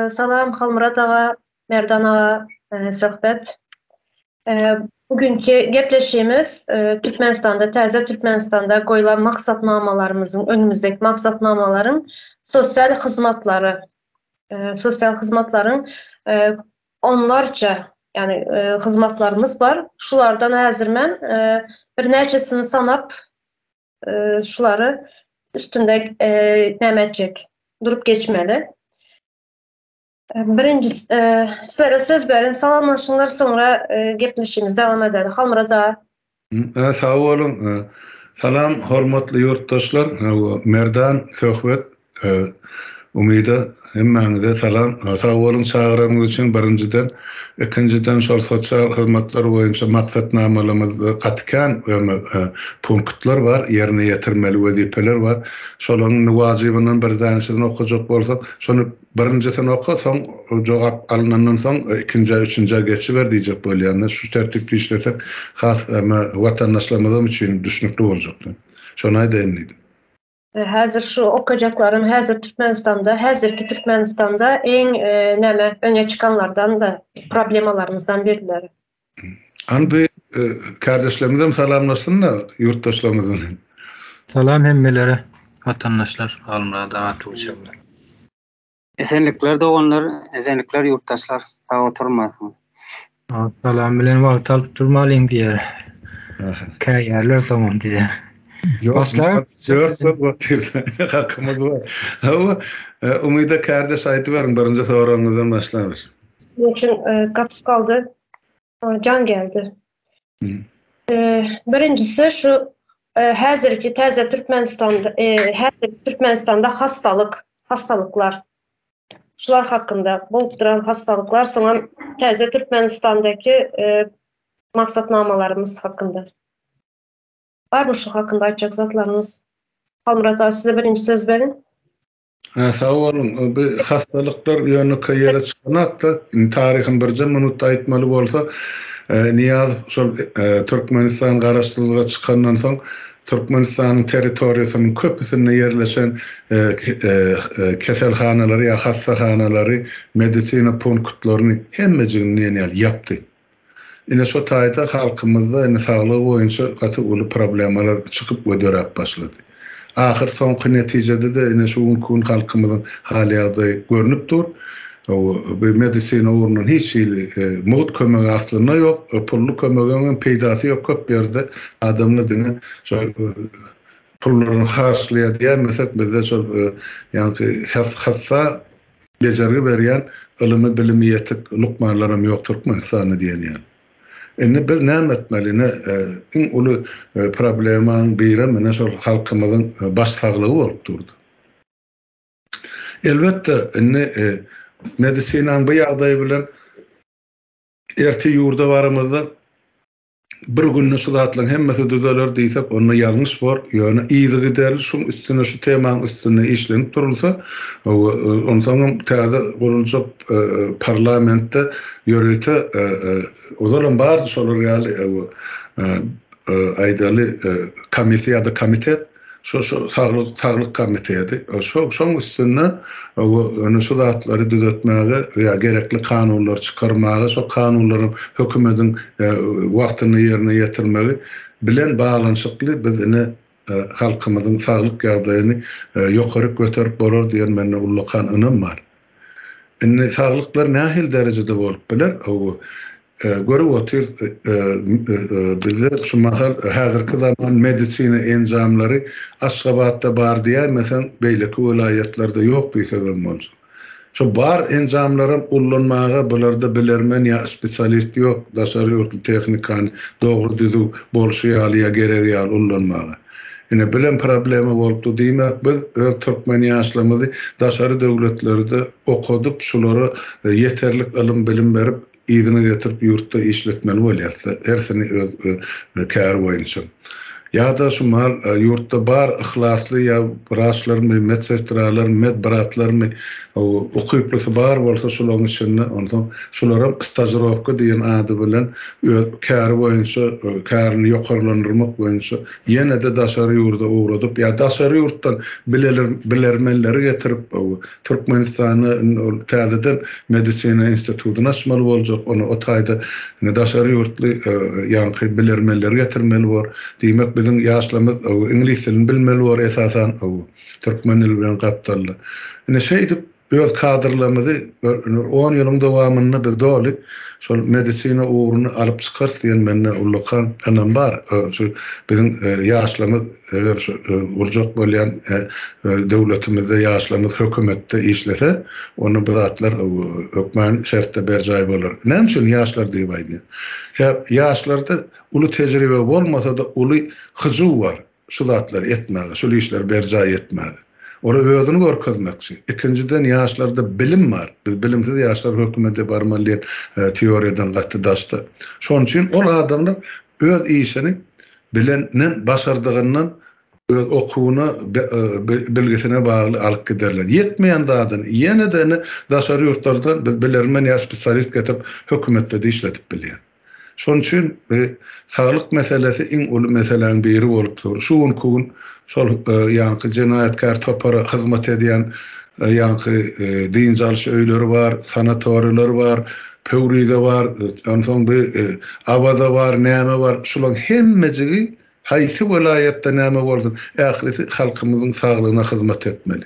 Salam Halmurat ağa, Merdan ağa söhbet. Bugünkü gepleşimiz Türkmenistan'da, Terze Türkmenistan'da koyulan maksatnamalarımızın, önümüzdeki maksatnamaların sosyal hizmetleri, sosyal hizmetlerin onlarca yani hizmetlerimiz var. Şulardan hazır men bir neçesini sanap şuları üstünde demetcek, durup geçmeli. Birincisi, sizlere söz verin, salamlaşınlar, sonra gepleşimiz devam edelim. Halmurat ağa. Sağ olun. Salam, hormatly yurttaşlar. Merdan söhbet. Umida hemmäňize salam. Sağ olun çağıranýyz üçin birinciden, ikinciden şol sosial hyzmatlar boýunça maksatnamalymyzda gatkan punktlar var, ýerine ýetirmeli wezipeler var. Şolaryň wajibynyň bir tanesini okujak bolsak, şonu birincisini okusoň, jogap alynandan soň ikinji, üçünji geçiber diýjek bolýar. Şu tertipde işlesek, has watandaşlarymyz üçin düşnükli boljak. Şonu aýdýan. Hazır şu okuyacaklarım, hazır hazırki Türkmenistan'da en öne çıkanlardan da problemalarımızdan birileri. Anbi kardeşlerimizden salamlasınlar yurttaşlarımızın. Salam hemmelere, vatandaşlar, Halmurat ağa Tuğçe'ler. Esenlikler doğanlar, esenlikler yurttaşlar, sağ oturmasın. Salam bilen valtal turmalıyım diye. Kayarlar zaman diye. Başlar. Yok, hakkımız var. Ama umida kardeş ayeti verin, birinci soranızdan başlarız. Için katıp kaldı, can geldi. Birincisi şu, hazırki Terze Türkmenistan'da hastalıklar. Şular hakkında, bolup duran hastalıklar, sonra Terze Türkmenistan'daki maksatnamalarımız hakkında. Var mı şu hakkında açacak zatlarınız? Halmurat ağa, size birinci söz verin. Sağ olun. Bu hastalıklar yönü kayıra çıkan hatta tarihin birce minutta aytmalı bolsa Niyaz Türkmenistan garaşdyrlyga çıkandan soň Türkmenistan'ın territoriýasynyň köpüsinde yerleşen keselhanalary ýa hassahanalary, medisina punktlaryny hemmejigini yapdy. Ine şu taýda halkymyzda saglyk boýunça gaty uly problemalar çykyp öderip başlady. Ahir soňky netijede de ine şu gün halkymyzyň hali ýagdaýy görnüp dur. Bu medisina urunun hiç mut kömegi aslında yok. Pullu kömeginin peydası yok. Köp yerde adamlar dine pullarını harçlayan mesela bizde yani hassa beceri veren ilmi bilimi yetik lukmalarım yok Türkmenistan'ı diyen yani. Biz ne etmeli? En ulu problemin biri şol halkımızın baş sağlığı olup durdu. Elbette medisinan bu ýagdaý bilen erti ýurda barymyzda bir günne sudatlaryň hemmesi düzeler diýsek, onu ýalňyş bar, ýöne iýdi giderli şu üstüne şu temaň üstüne işlenip durulsa, ondan täze guruljak parlamentde ýöreýte ozalan bar şolar ýaly aýdaly komisiýada komitet şu sağlık komitesi şoň üstüne onu sudatlary düzeltmäge we gerekli kanunlar çykarmaga, şo kanunlaryň hökümetiň wagtyny ýerine ýetirmegi bilen baglanyşykly bizini halkymyzyň sağlyk ýagdaýyny ýokary göterip borar diýen mende ullakan ynam bar. Sağlyklar nähil derejede bolup biler? Görüp otur bizde şu mahal hazırkı zaman medisina enzamları Aşgabatda bar diýär, mesela beýleki vilayetlerde yok diýsegem bolsa. Şu bar enzamlarym ullanmaga bularda bilermen ýa spesialist yok, daşary ýurtly tehnikany dogry düzü bolşy ýaly gerer ýaly ullanmaga. Ine bilen problemi bolupdy diýmek, biz öz türkmen ýaşlarymyzy daşary döwletlerde okudyp şolary ýeterlik ilim bilim berip ýygyny getirip ýurtda işletmeli bolýarsa, her seni öz kär boýunça. ya da şu mal yurtta bar ihlasly ya braşlar mı, medsestralar, medbratlar mı okuyuplysı bar bolsa şolaryň içinde ondan şolara stajrovka diýen ady bilen kär boýunça kärini ýokarlandyrmak boýunça ýene de daşary ýurda uğradyp ya daşary ýurtdan bilermenleri getirip Türkmenistany täzeden medisina institutyny açmaly boljak. Onu o taýda daşary ýurtly ýanky bilermenleri getirmeli bar. Diýmek bizim ýaşlarymyz ingliz dilini bilmeli bar esasan türkmen dili bilen gapdarly. Ine şeýdip öz kadrlarymyzy 10 ýylyň dowamyny biz doly şol medisina uğruny alyp çykar diýen menne ullakan anam bar. Şu bizim ýaşlarymyz urjak bolýan döwletimizde ýaşlarymyz hökümetde işlese onu bizatlar hökmen şertde berjay bolar. Näme üçin ýaşlar diýip aýdýar? Ýaşlarda uly tejribe bolmasa da uly hyzy bar. Şu zatlar etmäge, şu işler berjay etmäge. Ora özüni görkezmekçi. İkinciden ýaşlarda bilim bar. Biz bilimsiz ýaşlar hökümete barmaly teoriýadan gatdy daşdy. Şoň üçin ol adamlar öz işini bilenden başardygyndan öz okuwyna bilgisine bagly alyp giderler. Yetmeýän dadyny ýene de daşary ýurtlardan biz bilermen ýa spesialist getirip hökümetde de işletip bilýär. Şoň üçin saglyk meselesi iň uly meseleň biri bolup dur. Şuň kuň şol ýanky jenaýatkar topara hyzmat edýän ýanky diňjalşy öýleri bar, sanatoriýalar bar, Pöwride bar, onsoň bir Abada bar, näme bar. Şolaryň hemmejigi haýsy welaýatda näme boldy? Ähirisi halkymyzyň saglygyna hyzmat etmeli.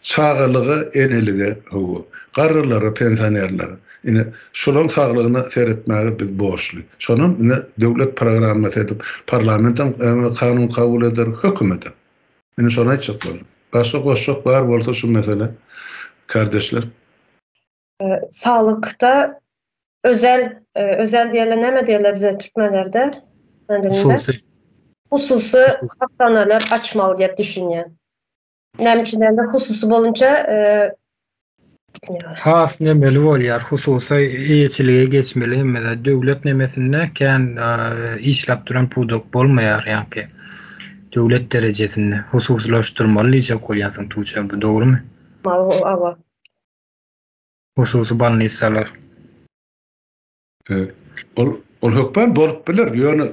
Çağalygy enelige, garrylara, pensionerlere. Ine şolaryň saglygyna seretmäge biz borçly. Şonun ine döwlet programmasy edip parlamenten kanun kabul eder hökümete. Ine şonu aýtjak boldum. Başga goşjak bar bolsa şu mesele kardeşler. Sağlıkta özel diýerler näme diýerler bize türkmenlerde? Hususy hastanalar açmaly diýip düşünýän. Näme üçin de hususy bolunça has nemeli bolýar, hususy eýetçilige geçmeli, hemme döwlet nemesinde kän işläp duran pudok bolmaýar ýa-ki. Döwlet derejesinde hususlaşdyrmaly diýip bolýarsyň tuğça, bu dogrymy? Awa. Hususy balnisalar. Ol hökmen bolup biler. Ýöne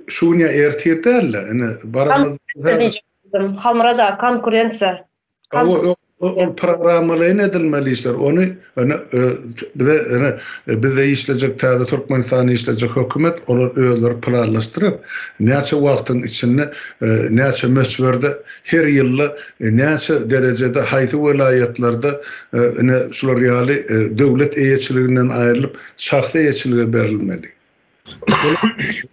şuňa ertirderler. Ine baramyz halmyrada konkurensiýa. O programmalyň edilmeli işler. Onu bize işlejek täze Türkmenistany işlejek hökümet olar özleri planlaşdyryp näçe wagtyň içinde näçe mesberde her ýyly näçe derejede haýsy welaýatlarda şular ýaly döwlet eýetçiliginden aýrylyp şahsy eýetçilige berilmeli.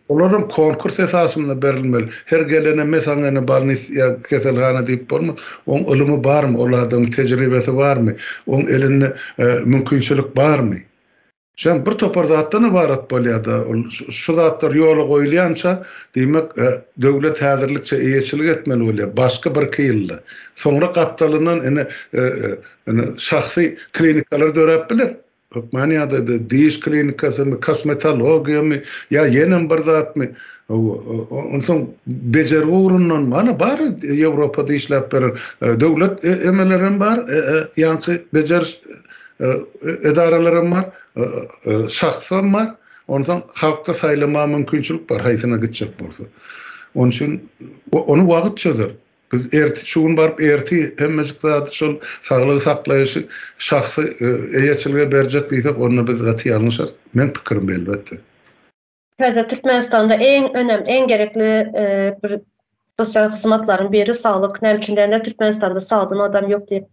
Olaryň konkurs esasynda berilmeli. Her gelene mesaňyny balnis ýa keselhana diýip bolma. Oň ulumy barmy? Olaryň tejribesi barmy? Oň elinde mümkinçilik barmy? Şem bir topar zatdan ibarat bolýar. Şu zatlar ýola goýulýança, diýmek döwlet häzirlikçe eýetçilik etmeli bolýar. Başga bir kıyılly. Soňra gapdalyndan şahsy klinikalar dörep biler. Manýada diş klinikasy mı, kosmetologiýa mı, ýa ýene bir zat mı? Onsoň bejer urundan mana bar Ýewropada işläp beren döwlet emeleriň bar, ýanky bejer edaralaryň bar, şahsam bar. Onsoň halkda saýlama mümkinçilik bar, haýsyna gitjek bolsa. Onun üçin onu wagt çözer. Biz şuň barıp hemmejik zat şol saglygy saklaýyşy şahsy eýetçilige berjek diýsek onu biz gaty ýalňyşar. Men pikirim elbetde. Häzir Türkmenistanda en gerekli bir sosial hyzmatlaryň biri sağlyk. Näme üçin de Türkmenistanda sağdan adam ýok diýip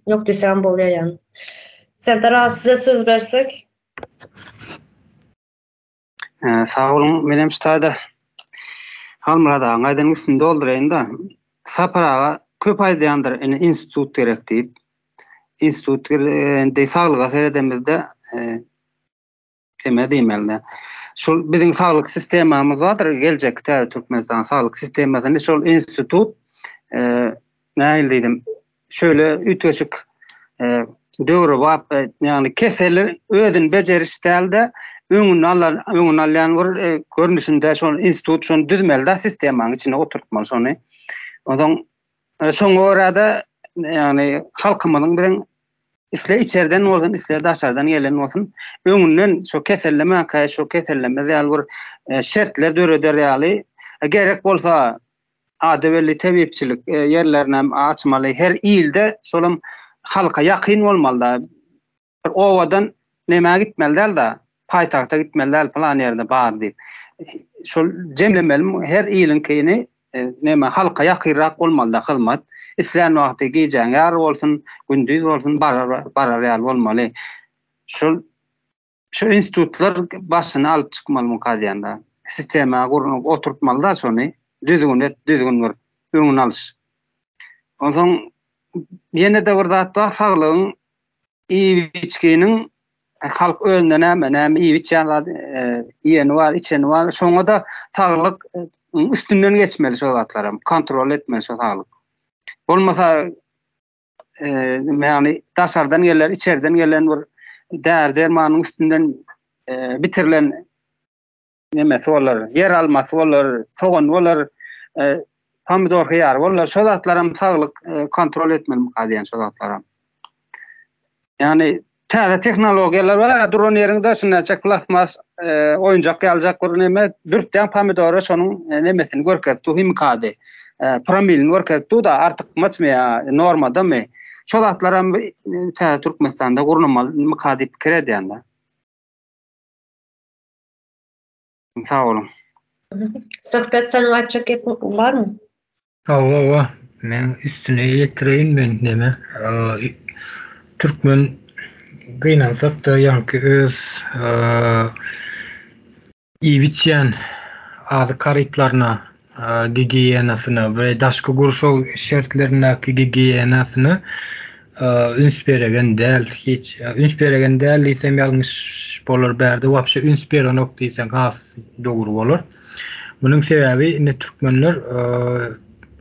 ýok desem bolýar ýani. Serdar size söz bersek. Sağ olun, menem üstada halmyrada gaýdan üstünde dolduraýyn da. Saparaga köp aýdýandyr, institut gerek diýip. Institut de saglyga seredemizde eme diýmeli. Şol biziň saglyk sistemamyz bardyr, geljekde Türkmenistan saglyk sistemasyny şol institut näil diýdim. Şöyle ütgeçik döwre bap, ýani keseller özün bejerişdälde öňüni alýan bir görnüşinde şol institut şonu düzmelde sistemaň içine oturtmaly şonu. Odan şoňa görä yani halkymyň bilen isle içeriden bolsun, isle daşardan gelen bolsun. Öňünden şo keselleme däl bir şertler döreder ýaly. Gerek bolsa adewelli tebipçilik yerlerine açmaly. Her ilde şolum halka ýakyn bolmaly. Bir owadan näme gitmeli da paýtagta gitmeli plan ýerde bar diýip. Şol jemlemeli her ilin keyni näme halka ýakynrak bolmaly da hyzmat. İslen wagty giýjäň ýar bolsun, gündüz bolsun barar ýaly bolmaly. Şu institutlar başyna alyp çykmaly mukadýanda. Sistema gurunup oturtmaly da şonu düzgün bir öňüne alyş. Ondan ýene de bir zat bar, saglygyň iýiçkiniň halk önüne näme iýiçýän ýeni bar, içeni bar. Şoňa da saglyk üstünden geçmeli şo zatlara, kontrol etmeli şo saglyk. Olmasa yani daşardan geller, içeriden gelen bir dermanyň üstünden bitirilen näme bolar, yer almasy bolar, togan bolar, pomidor hyýar bolar, şo zatlara saglyk kontrol etmeli mukadýan şo zatlara. Yani täze tehnologiýalar bar, duran ýerinde şundaçak plasmas oýunjak ýaljak bir näme, dürtden pomidora şonuň nämesini görkezdi, himkady. Promilini görkezdi da artık maçmaya normada mı? Şol zatlara täze Türkmenistanda gurulmaly mukady pikir edýär. Sağ olun. Sohbet sana açık var mı? Ava. Men üstüne ýetireýin men näme? Türkmen gynansak da ýanky öz iýiçýän azy karytlaryna gigiyenasyna ve daşky gurşo şertlerine gigiyenasyna üns beregen däl, hiç üns beregen däl diýsem ýalňyş bolar berdi. Wapşa üns berenok diýsen has dogry bolar. Bunyň sebebi ne türkmenler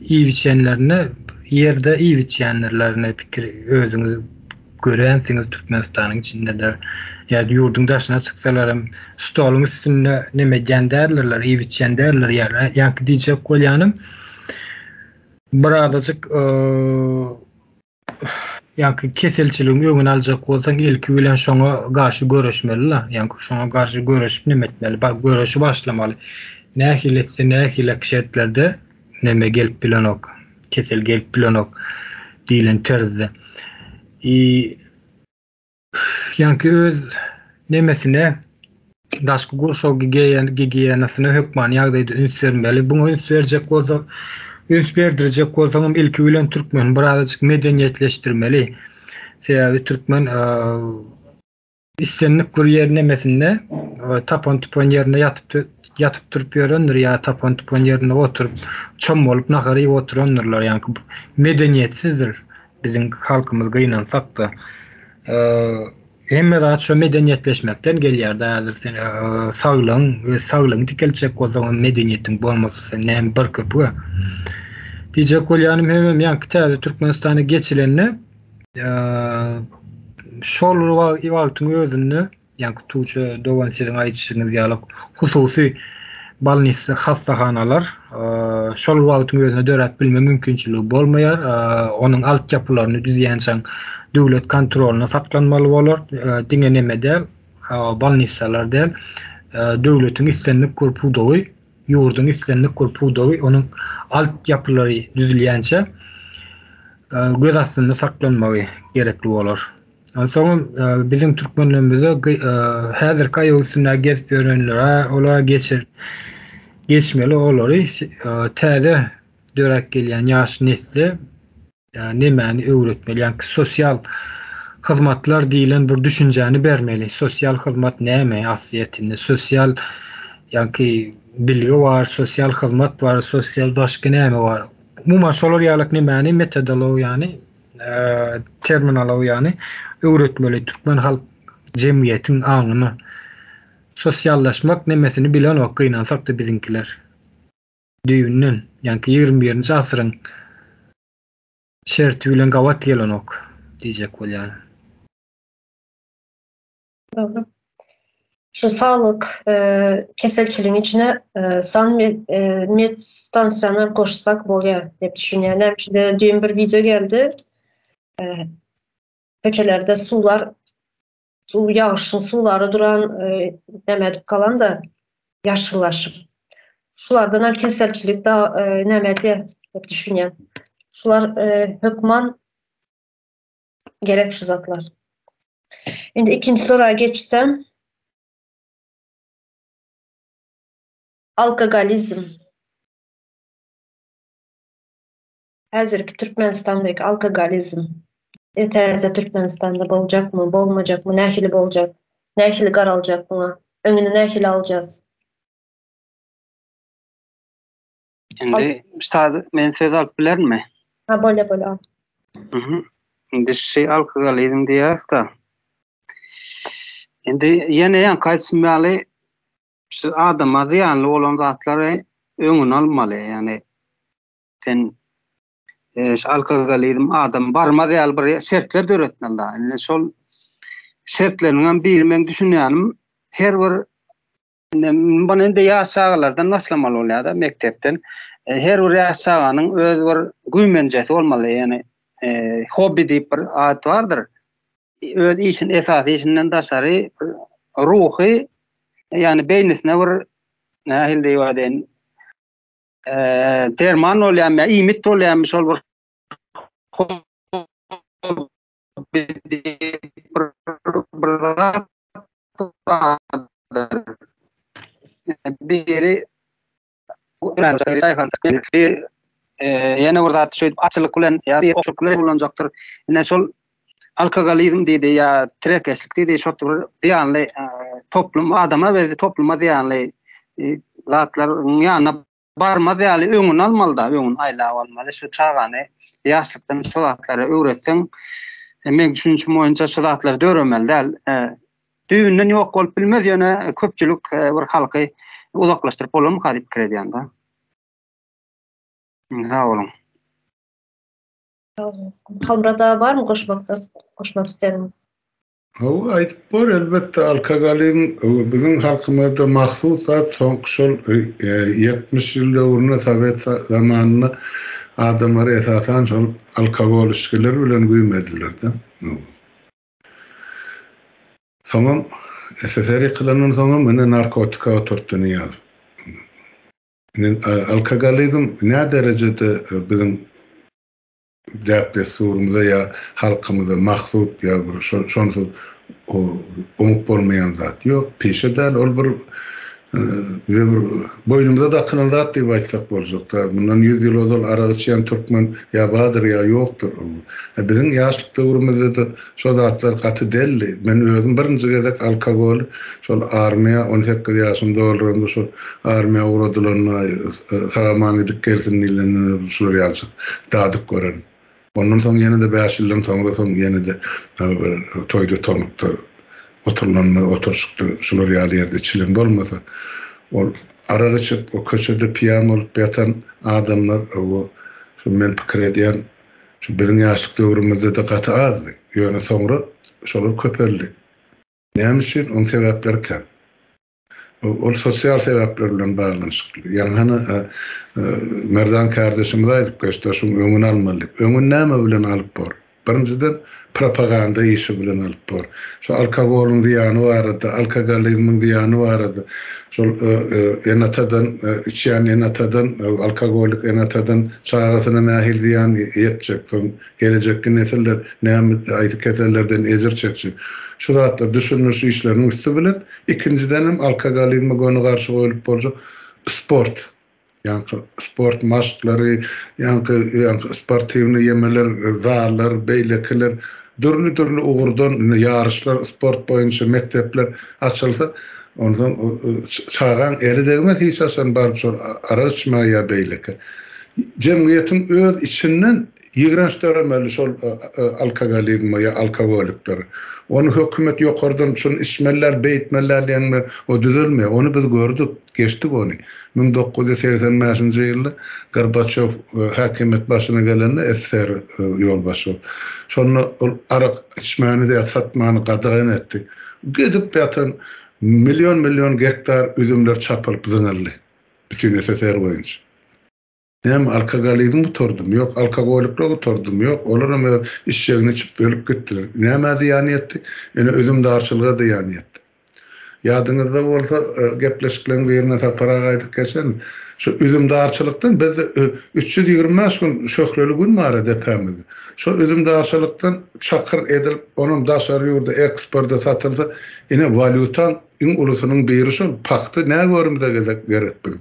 iýiçenlerine ýerde iýiçenlerine pikir özüňiz görensiňiz Türkmenistanyň içinde de ýa-da ýurdun daşyna çyksalar hem stoluň üstünde näme dänderler, iýiçen derler ýa-da diýjek bolýanym. Birazajyk ýa-da keselçiligiň öňüne aljak bolsaň ilki bilen şoňa garşy görüşmeli, ýa-da şoňa garşy görüşip näme etmeli, görüşi başlamaly. Nähilek şertlerde näme gelip bilenok, kesel gelip bilenok diýilen terzde. Ýanky öz nemesine daşky gurşo gigiyenasyna hökman ýagdaýda üns bermeli. Buňa üns berjek bolsa, üns berdirjek bolsaň ilki bilen türkmen birazajyk medeniýetleşdirmeli. Sebebi türkmen islenlik bir ýer nemesinde tapan tupan ýerine yatıp durup ýörendir ýa tapan tupan ýerine oturup çom bolup nahary oturanlar ýanky medeniýetsizdir. Bizim halkymyz gynansak da hemme daha şu medeniýetleşmekden gelýär da saglyň dikelçek bolsaň medeniýetiň bolmasy näme bir köpü. Diýjek bolýanym hemem ýanky täze Türkmenistana geçilenne şol wagtyň özünde ýanky tuğçu dogan seden aýtýyşyňyz ýaly hususy balnisy hastahanalar şol wagtyň özünde döräp bilme mümkinçiligi bolmaýar. Onuň altyapylaryny düzýänçäň döwlet kontrolüne saklanmaly bolar. Diňe nemede balnisalarda döwletiň islenlik korpudowy, ýurdun islenlik korpudowy onuň altyapylary düzülýänçe göz astynda saklanmagy gerekli bolar. Soň bizim türkmenlerimizde häzir kaýygysyna gezip ýörenler, olara geçmeli olary täze dörek gelýän ýaş nesli nemeni öwretmeli, ýa-ni sosial hyzmatlar diýilen bir düşünjäni bermeli. Sosial hyzmat näme asliyetinde? Sosial ýa-ni bilgi bar, sosial hyzmat bar, sosial başga näme bar? Umuma şolar ýalyk nemeni metodologiýany, terminologiýany öwretmeli. Türkmen halk jemgyýetiň aňyny sosiallaşmak nemesini bilen okynansak da bizinkiler. Düýünden, ýa-ni 21-nji asyryň şerti bilen gawat gelen ok diýjek bolýar. şu sağlık keselçiliğin içine med stansiyalar koşsak bolýar dep düşünýärler. Şimdi düğün bir video geldi. Köçelerde sular, su yağışın suları duran nemedip kalan da yaşlılaşıp. Şulardan keselçilik da nemedi dep düşünýär. Şular hökman gerek şu zatlar. Şimdi ikinci soruya geçsem. Alkogolizm. Häzirki Türkmenistandaky alkogolizm. Täze Türkmenistanda bolacak mı, bolmajak mı, nähili bolacak, nähili garalacak mı, öňüne nähili alacağız? Şimdi ustad men söz alıp bilermi? Ha böyle. Şimdi alkogolizm diýäs da. Endi ýene ýa kaçmaly şu adama ziyanly bolan zatlary öňüne almaly. Yani sen alkogolizm adam barma diýär bir şertler döretmeli. Yani şol şertlerinden biri men düşünýänim her bir bana ende ýaşagalardan başlamaly bolýar da mektepden. Her bir ýaşaganyň öz bir güýmenjesi bolmaly. Yani hobi diýip bir adat bardyr. Öz işin esasy işinden daşary ruhy yani beynisine bir nähil diýýärden derman bolýarmy, imit bolýarmy şol bir biri ýene bir zat şöýüp açylyk bilen ýa-da okşuk bilen bolanjakdyr. Ine şol alkogolizm diýdi ýa tirekeşlik diýdi şol bir diýanly toplum adama we topluma diýanly zatlar ýanyna barma diýanly öňüne almaly da, öňüne aýlap almaly. Şu çağany ýaşlykdan şol zatlary öwretsen men düşünýüm boýunça şol zatlary döremeli däl. Düýünden ýok bolup bilmez ýöne köpçülik bir halky uzaklaşdyryp bolanmy hadip kirýän da. Sağ olun. Hamrada var mı koşmak isteriniz? O aytıp bor elbette alkogolizm bizim halkymyzda mahsus zat şol 70 ýyl döwrüne Sowet zamanyny adamlar esasan şol alkogol içkiler bilen güýmediler-de. Soňam SSR kılanan soňam mene narkotika oturtdyny ýazyp. Alkogolizm ne derecede bizim däpde surumyza ya halkymyza mahsus ya şonsuz umup bolmayan zat ýok. Peşedäl ol bir boynumyza dakylan zat diýip aýtsak boljak. Bundan 100 ýyl ozal ara içýän türkmen ya badyr ya ýokdur. Bizim ýaşlyk döwrümizde şo zatlar gaty delli. Men özüm birinji gezek alkogol şol armiýa 18 ýaşymda bolrymda şol armiýa uğradylarna sagamany dikkelsin dilen şol ýaşyk dadyk gören. Ondan soň ýene de 5 ýyldan soňra ýene de toýda tonukda oturşykda şular ýaly ýerde içilen bolmasa ol arada çyp o köçede piýan bolup ýatan adamlar o şu men pikir edýän şu biziň ýaşlyk döwrümizde de gaty azdy. Ýöne soňra şolar köpeldi. Näme üçin? Oň sebäpleri kem. O sosial sebäpler bilen baglanşykly. Ýani hana Merdan kardeşimiz aýdyp geçdi, şu öňüne almaly. Öňüne näme bilen alyp bor? Birinciden propaganda işi bilen alyp bor. Şu alkogolun diýany barada, alkogolizmiň diýany barada. Şol enatadan içýän enatadan alkogolik enatadan çağasyna nähil diýan ýetjek. Soň gelecekki nesiller näme aýdyp kesellerden ezir çekjek. Şu zatlar düşünürüş işlerini üstü bilen ikinciden hem alkogolizme gonu garşy goýulyp boljak sport. Yani sport maçları, yani sportivni yemeler, zallar, beylekiler, türlü uğurdan yarışlar, sport boyunca mektepler açılsa, ondan çağan eri degmez hiç asan barıp sonra araşma ya beyleke. Cemiyetin öz içinden ýigrenç döremeli şol alkogolizm ya alkogolikler. Onu hökümet ýokardan şol içmeler, beýtmeler diýenler o düzelmiyor. Onu biz gördük, geçtik onu. 1985-nji ýylda Gorbaçov häkimet başyna gelende SSR ýolbaşy. Şonu arak içmäni de satmany gadagyn etdi. Gidip ýatan milyon hektar üzümler çapılıp zıngılly. Bütün SSR boyunca. Hem alkogolizm tuturdum, yok alkogolikle tuturdum, yok olaram iş yerine içip bölüp gittiler. Näme ziyan etdi? Ene özüm darçılığa ziyan etdi. Ýadynızda bolsa gepleşiklerin birine sapara gaýdyk geçen şu üzüm darçylykdan biz 325 gün şöhreli gün mara depemiz. Şu üzüm darçylykdan çakır edilip onun daşary ýurda eksporda satylsa ene valutan iň ulusynyň biri şu paxty näme görmüze gerek bilen.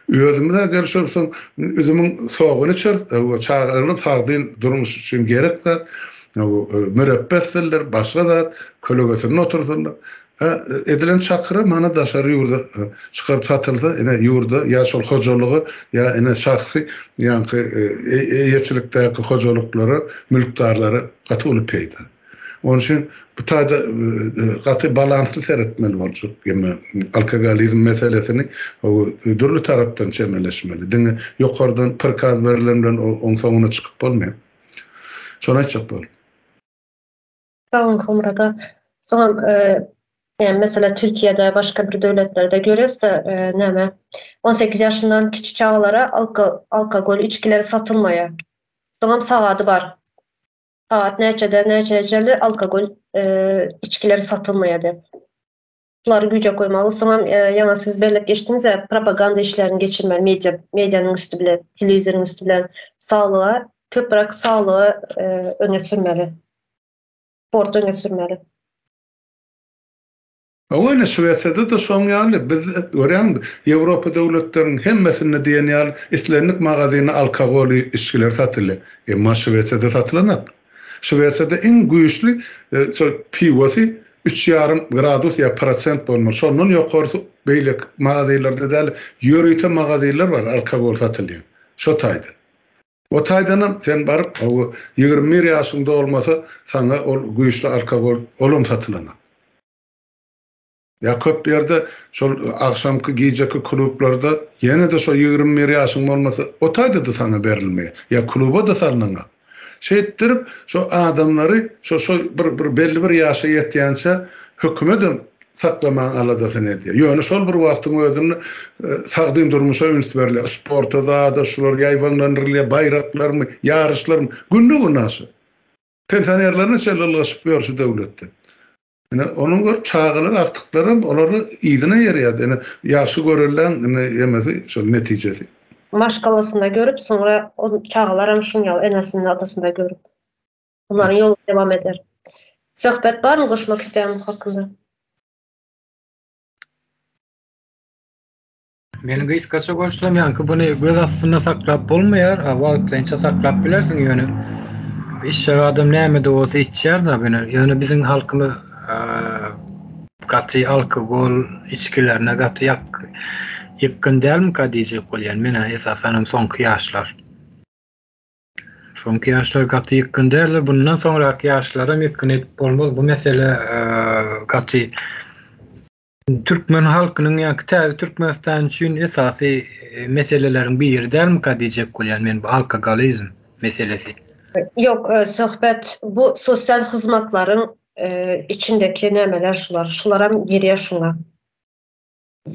Özümde gerçekten üzümün soğuğunu çağırılıp sağdığın durmuş için gerek de mürebbetler, başka da kölögesine otursunlar. Edilen çakırı mana daşarı yurda çıkarıp satılsa, yine yurda ya sol hocalığı ya yine şahsi yani yeçilikteki hocalıkları, mülkdarları katı olup peyda. Onun için bu tarzda katı balanslı seyretmeli olacak. Yani alkogolizm meselesini dürlü taraftan çemeleşmeli. Dine yukarıdan pırkaz verilenlerin on sonuna çıkıp olmuyor. Sonra çıkıp olmuyor. Sağ komrada. Sonra yani mesela Türkiye'de başka bir devletlerde görüyoruz da näme 18 yaşından küçük çağlara alkogol içkileri satılmaya. Sonra sağadı var. Saat neçede alkogol içkileri satılmaya de. Bunları güce koymalı. Sonra yana siz belirlep geçtiniz ya propaganda işlerini geçirmeli. Medyanın üstü bile, televizyonun üstü bile sağlığa, köprak sağlığı öne sürmeli. Sport öne sürmeli. Öyle Şüveçede de son yani biz görýän Ýewropa döwletleriniň hemmesinde diýen ýaly islenlik magazyny alkogol içkiler satylýar. Emma Şüveçede satylanat. Şüveçede en güýçli pivosy 3,5 gradus ya prosent bolmaly. Şondan ýokarysy beýlek magazylarda däl ýöreýte magazylar var alkogol satylýan. Şo taýda. O taýdanam sen baryp 21 ýaşyňda bolmasa sana ol güýçli alkogol olum satylanat. Ya köp yerde şol akşamkı geceki klublarda yine de şo 21 ýaşyň bolmasa o taýda da sana berilmeýär. Ya kluba da salynaňa. Şeýetdirip şo adamlary şo bir belli bir ýaşa ýetýänçe hökümetem saklaman aladasyny edýär. Ýöne şol bir wagtyň özüni sagdyn durmuşa üns berilýär. Sporta da şolar ýaýwanlanyrylýar, bayraklarmy, ýarışlarmy günlük nasy. Pensionerlerine çelleşip ýör şu döwletde. Yani onun gör çağılar aktıklarım onları iyidine ýerýär. Yani ýaşy görülen ýemesi şol netijesi. Maşgalasında görüp sonra o çağlar hem şunyal enesinin adasında görüp. Onların yolu devam eder. Söhbet var mı koşmak isteyen bu hakkında? Meni gysgaça goşulam ýa-ni buny göz astyna saklap bolmaýar, wagtlança saklap bilersiň ýöne. İşe adam näme de bolsa içýär da beni. Ýöne biziň halkymyz gaty alkogol içkilerine gaty ýakyn dälmi ka diýjek bolýan. Mena esasen soňky ýaşlar. Soňky ýaşlar gaty ýakyn däller. Bundan soňraky ýaşlara ýakyn edip bolmaz. Bu mesele gaty Türkmen halkynyň ýa-ni Türkmenistan üçin esasy meseleleriň biri dälmi ka diýjek bolýan men bu alkogolizm meselesi. Yok, söhbet bu sosyal hizmetlerin içindeki nemeler şulara geriye şuna.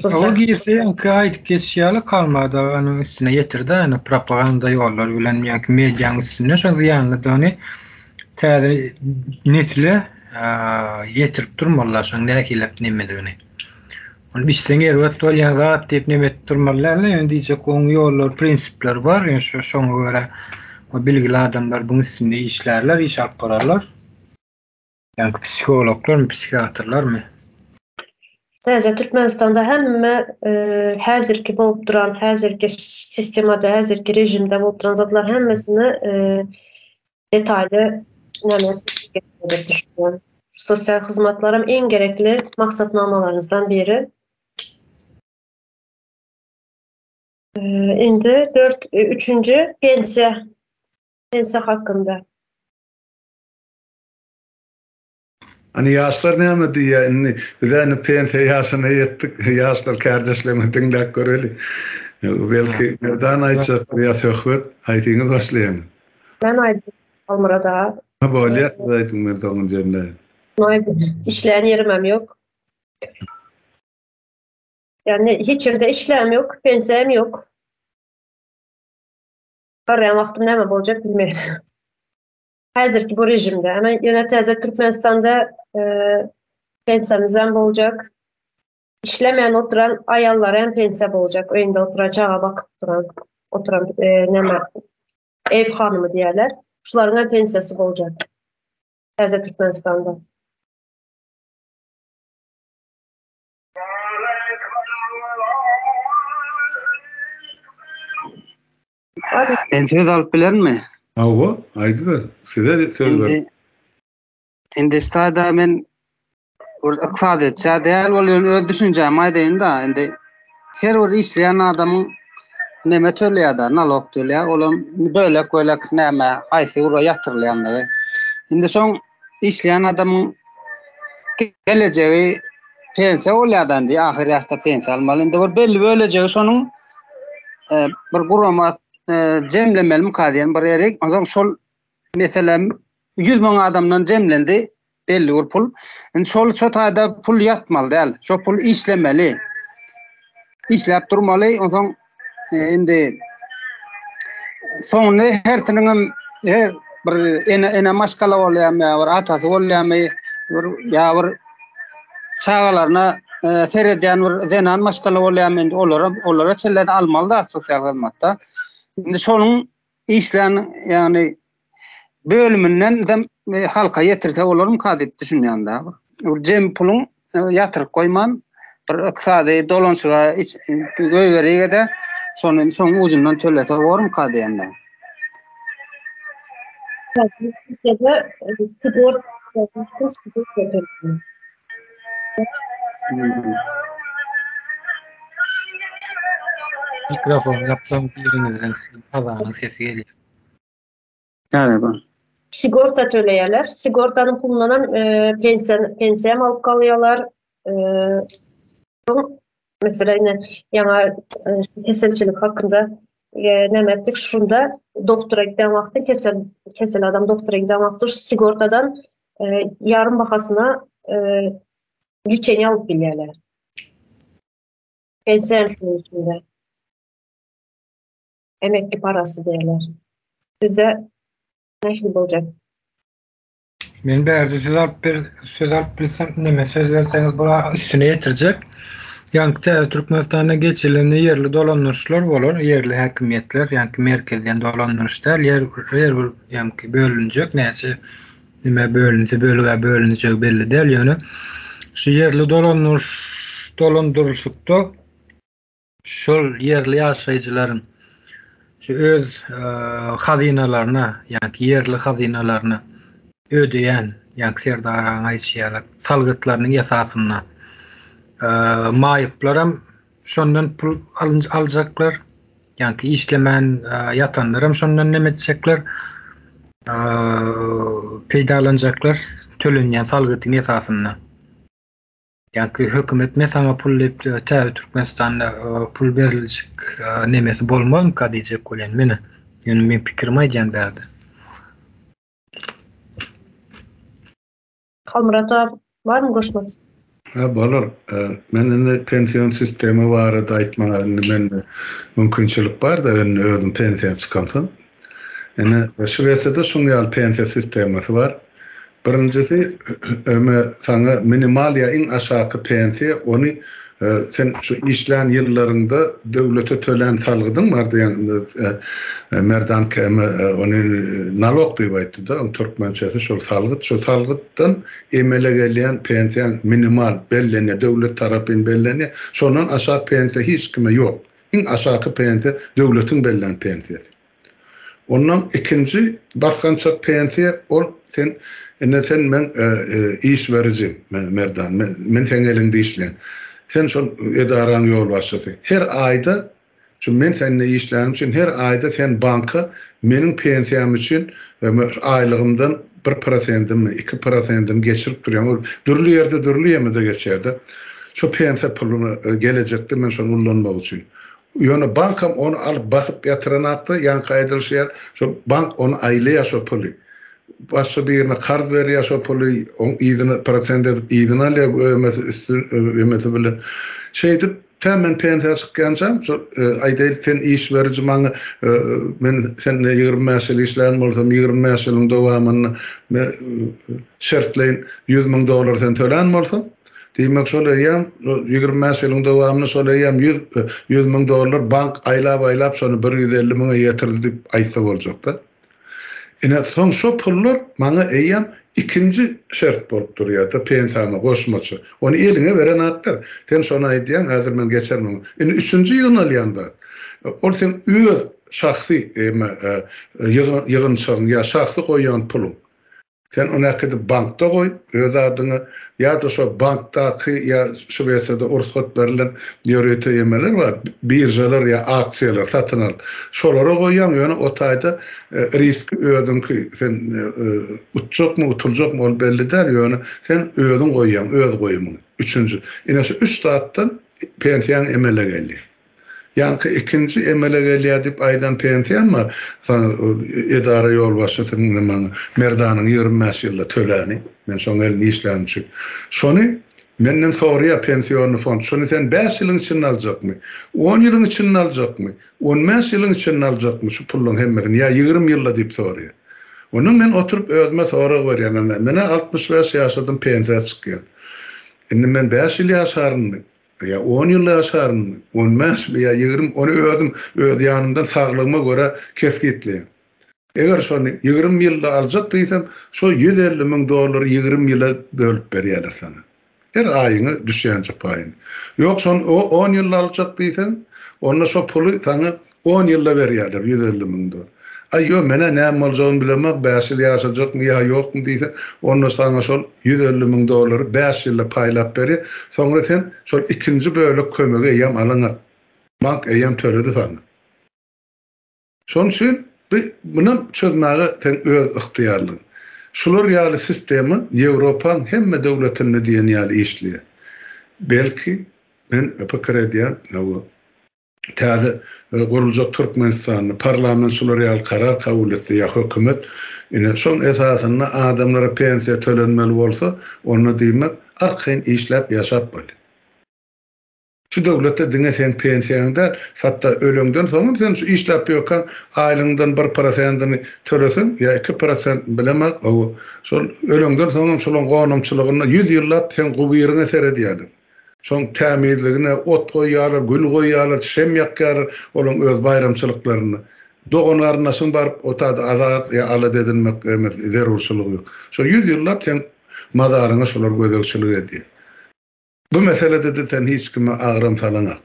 O girse aýdyp geçýäli kalmady, anyň üstüne ýetirdi, any propaganda ýollar bilen ýa-ki mediýanyň üstüne şo ziýanly dony täze nesle ýetirip durmalar, şoň näkilep nemedigini. Onu biçsen erwet bolýan zat diýip nemet durmalar, ýöne diýjek oň ýollar, prinsipler bar, ýa şoňa görä o bilgili adamlar bunun üstünde işlerler, iş alıp bararlar. Yani psikologlar mı, psikiyatrlar mı? Täze Türkmenistan'da hemme häzirki bolup duran, häzirki sistemada, häzirki rejimde bolup duran zatlar hemmesini detaýly näme düşünýän. Sosial hyzmatlaryň en gerekli maksatnamalarynızdan biri. Indi 3. pensiya hakkında. Hani ýaşlar näme diýär? Bizäni pensiya ýaşyna ýetdik. Ýaşlar kardeşlerimi dinläp göreli. Belki nereden aýtsak ýa söhbet aýtyňyz başlaýan. Ben aýdyp Almyrada. Bolýar, aýdyň men toňun jenne. Işleyen yerim hem yok. Yani hiç yerde işlem yok, pensiyem yok. Baryan vaktim näme bolacak bilmedim. Häzirki bu rejimde. Ama ýöne täze Türkmenistanda pensiyamyz hem bolacak. İşlemeyen oturan ayallar hem pensiya bolacak. Öýünde oturacağa bakıp oturan näme ev hanımı diýerler. Şularyň hem pensiyasy bolacak. Täze Türkmenistanda. Ben söz alıp bilermi? Awa, aýdy ber. Size söz ber. Indi stada men iqtisadçy däl bolan öz düşünjämi aýdaýyn da, indi her bir işleýän adamyň näme töleýär, nalog töleýär, olam bölek näme aýsy ura ýatyrylýandygy. Indi şoň işleýän adamyň gelejegi pensiya bolýardan diýip ahir ýaşda pensiya almaly. Indi bir belli bölejegi şonuň bir gurama jemlemeli mukadiyen bir ýerek, oňa şol meselem 100 000 adamdan jemlendi belli bir pul. Indi şol çotaýda pul ýatmaly däl. Şo pul işlemeli. İşläp durmaly. Oňa indi soňny her tiniň her bir ene maşgala bolýarmy, bir atasy bolýarmy, bir çağalaryna seredýän bir zenan maşgala bolýarmy, olara çelläde almaly da sosial hyzmatda. Indi şonuň işleýän ýani bölümünden halka ýetirse bolarmy kadip düşünýände. Bu jem puluň ýatyryp goýman bir iqtisady dolanşyga göýberige de şonuň uzundan tölese bolarmy kadýände. Mikrofon yapsam birinizden azanyň sesi gelýär. Galiba. Sigorta töleýärler. Sigortanyň pulundan pensiyam alyp kalýarlar. Mesela ýa keselçilik hakynda näme etdik şunda doktora giden wagtda kesel adam doktora giden wagtda sigortadan yarım bahasyna liçeni alyp bilýärler. Pensiyam şunun içinde. Emekli parası diýerler. Bizde näşe bolacak? Men bärde söz alyp bilsem näme söz berseňiz bura üstüne ýetirjek. Ýa-ni Türkmenistanda geçilen yerli dolanýarşlar bolar, yerli häkimiýetler, ýa-ni merkezden dolanýarşlar, ýer ýa-ni bölünjek, näçe nime bölünjek belli däl ýöne. Şu yerli dolandyrşykda şol yerli ýaşaýjylaryň şu öz hazynalaryna, ýa-ni yerli hazynalaryna ödeýän, ýa-ni serdaraň aýşýarlar, salgytlarynyň ýasasyna maýyplar şondan pul aljaklar, ýa-ni işlemän ýatanlar hem şondan näme etjekler, peýdalanjaklar tölenýän salgytyň ýasasyna. Ýa-ni hökümet mesama pul diýip Türkmenistanda pul beriljek nemesi bolmagy kadijek bolan meni. Ýöne men pikirim aýdýan berdi. Halmurata barmy goşmak? Bolar. Men pensiyon sistemi barada aýtmagy men mümkinçilik bar da özüm pensiya çykansam. Ene şu wesede şuňal pensiya sistemisi bar. Birincisi sana minimal ya en aşağı pensiya onu sen şu işlän ýyllarynda döwlete tölen salgydyň bardy ýa-ni merdan keme onu nalog diýip aýtdy da Türkmençesi şol salgyt, şu salgytdan emele gelýän pensiya minimal bellenýär, döwlet tarapyn bellenýär. Şondan aşağı pensiya hiç kime ýok. En aşağı pensiya döwletiň bellen pensiyasy. Ondan ikinci baskançak pensiya ol sen men iş vericim merdan men sen elinde işlen. Sen şol edaran yol başlasy. Her aýda şu men seninle işlerim için her aýda sen banka menin pensiyam için aylygymdan 1%-mi 2%-mi geçirip durýan. Dürli ýerde dürli ýemede geçerdi. Şu pensiya puluny gelecekde men şonu ullanmak üçin. Ýöne bankam onu alıp basyp ýatyranakda ýa-ni gaýdylşýar. Şu bank onu aýlaýar şu puly. Başka birine karz veriyor şu pulu, iyidini %% edip iyidini alıyor mesela bilen. Şeydi Hemen pensiya çıkýanjam, aýdaýl sen iş verici maňa men sende 20 ýyl işlän bolsam 20 ýylyň dowamyny şertleýin $100,000 sen tölen bolsam, diýmek şol ýam 20 ýylyň dowamyny şol ýam $100,000 bank aýlap şonu 150,000 ýetirdi diýip aýtsa boljak-da. Ine soň şo pullar maňa ýam ikinci şert bolup durýar-da pensiyama goşmaçy. Onu eline beren haklar. Sen şonu aýdýan, häzir men geçermem. Ine 3-nji ýylyny alýanda. Ol sen öz şahsy ýygynçygyň ýa şahsy goýan puluň. Sen onu akıdı bankta koy, öz adını ya da şu banktaky ya şu wesede ursat berilen ýöreýte ýemeler var. Birjalar ya aksiýalar satyn al. Şolara goýýan ýöne o taýda risk özüňki sen utjakmy utuljakmy ol belli der ýöne sen özüň goýýan, öz goýumy. Üçüncü. Ine şu 3 saatdan pensiýan emele geldi. Yankı ikinci emele gelýär diýip aýdan pensiýam var. Sana idara ýolbaşçysynyň maňa Merdanyň 20 ýylla töläni. Men şoň elini işlänçi. Şonu menden soraýar pensiýony fond. Şonu sen 5 ýylyň içinde aljakmy? 10 ýylyň içinde aljakmy? 15 ýylyň içinde aljakmy? Şu pullaryň hemmesini ýa 20 ýylla diýip soraýar. Onu men oturup özüme sorak berýän. Mene 65 ýaşadym pensiýa çykýar. Indi men 5 ýyl ýaşarym. Ya 10 ýyl ýaşarym, 15 ýa 20, onu özüm öz ýanymdan saglygma göre kesgitli. Eger şonu 20 ýylda aljak diýsem, şo $150,000 20 ýyla bölüp berýärler sana. Her aýyny düşýänçe paýyny. Ýok şonu 10 ýylda aljak diýsem, onda şo puly sana 10 ýylda berýärler $150,000. Aýyo mene näme boljagyny bilemek, 5 ýyl ýaşajakmy ýa ýokmy diýse, onda sana şol $150,000 5 ýylda paýlap berýär. Soňra sen şol ikinji bölek kömege ýam alaňa. Bank ýam töredi sana. Şoň üçin bunu çözmäge sen öz ıhtiýarlyň. Şular ýaly sistemi Ýewropaň hemme döwletlerine diýen ýaly işliýär. Belki men pikir edýän, täze gurulacak Türkmenistan'ı parlament şular ýaly karar kabul etse ya hökümet ine şoň esasyna adamlara pensiya tölenmeli bolsa, onu diýmek arkayn işläp ýaşap bol. Şu döwletde diňe sen pensiýaňda hatda ölüňden soň sen şu işläp ýokan aýlyňdan 1% tölesen ýa 2% bilemek, o şol ölüňden soň şolun gonumçylygyna 100 ýyllap sen gubyryňa seredýärler. Şoň tämizligine ot goýýarlar, gül goýýarlar, şem ýakýarlar, olaň öz bayramçylyklaryny. Doganlaryna şoň barıp otada azat ýa ala edilmek zerurçylygy ýok. Şo 100 ýyllap sen mazaryňa şolar gözegçilik edýär. Bu meselede de sen hiç kime ağram salanak.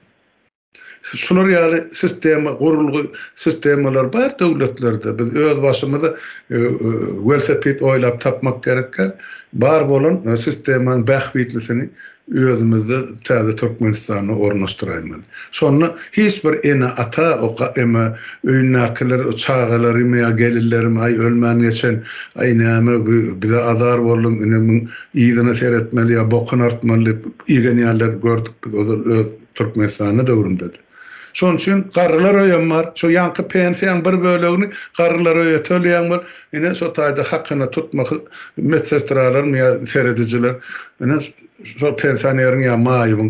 Şular ýaly sistema, gurulgy sistemalar bar döwletlerde. Biz öz başymyza velosiped oýlap tapmak gerekler. Bar bolan sistemanyň bähbitlisini özümizde täze Türkmenistany ornaşdyrayman. Şonu hiç bir ene ata ema öýnäkiler, çağalarym ýa gelirlerim ay ölmän geçen ay näme bize azar boldum, ene ýygyny seretmeli ýa bokun artmaly ýygen ýerler gördük biz o Türkmenistanyň döwründe. Şoň üçin garrylar öýem bar. Şo ýanky pensiýaň bir bölegini garrylar öýe tölýän bar. Ine şo taýda hakyna tutmak medsestralar ýa seredijiler. Ine şo pensiýanyň ýa maýybyň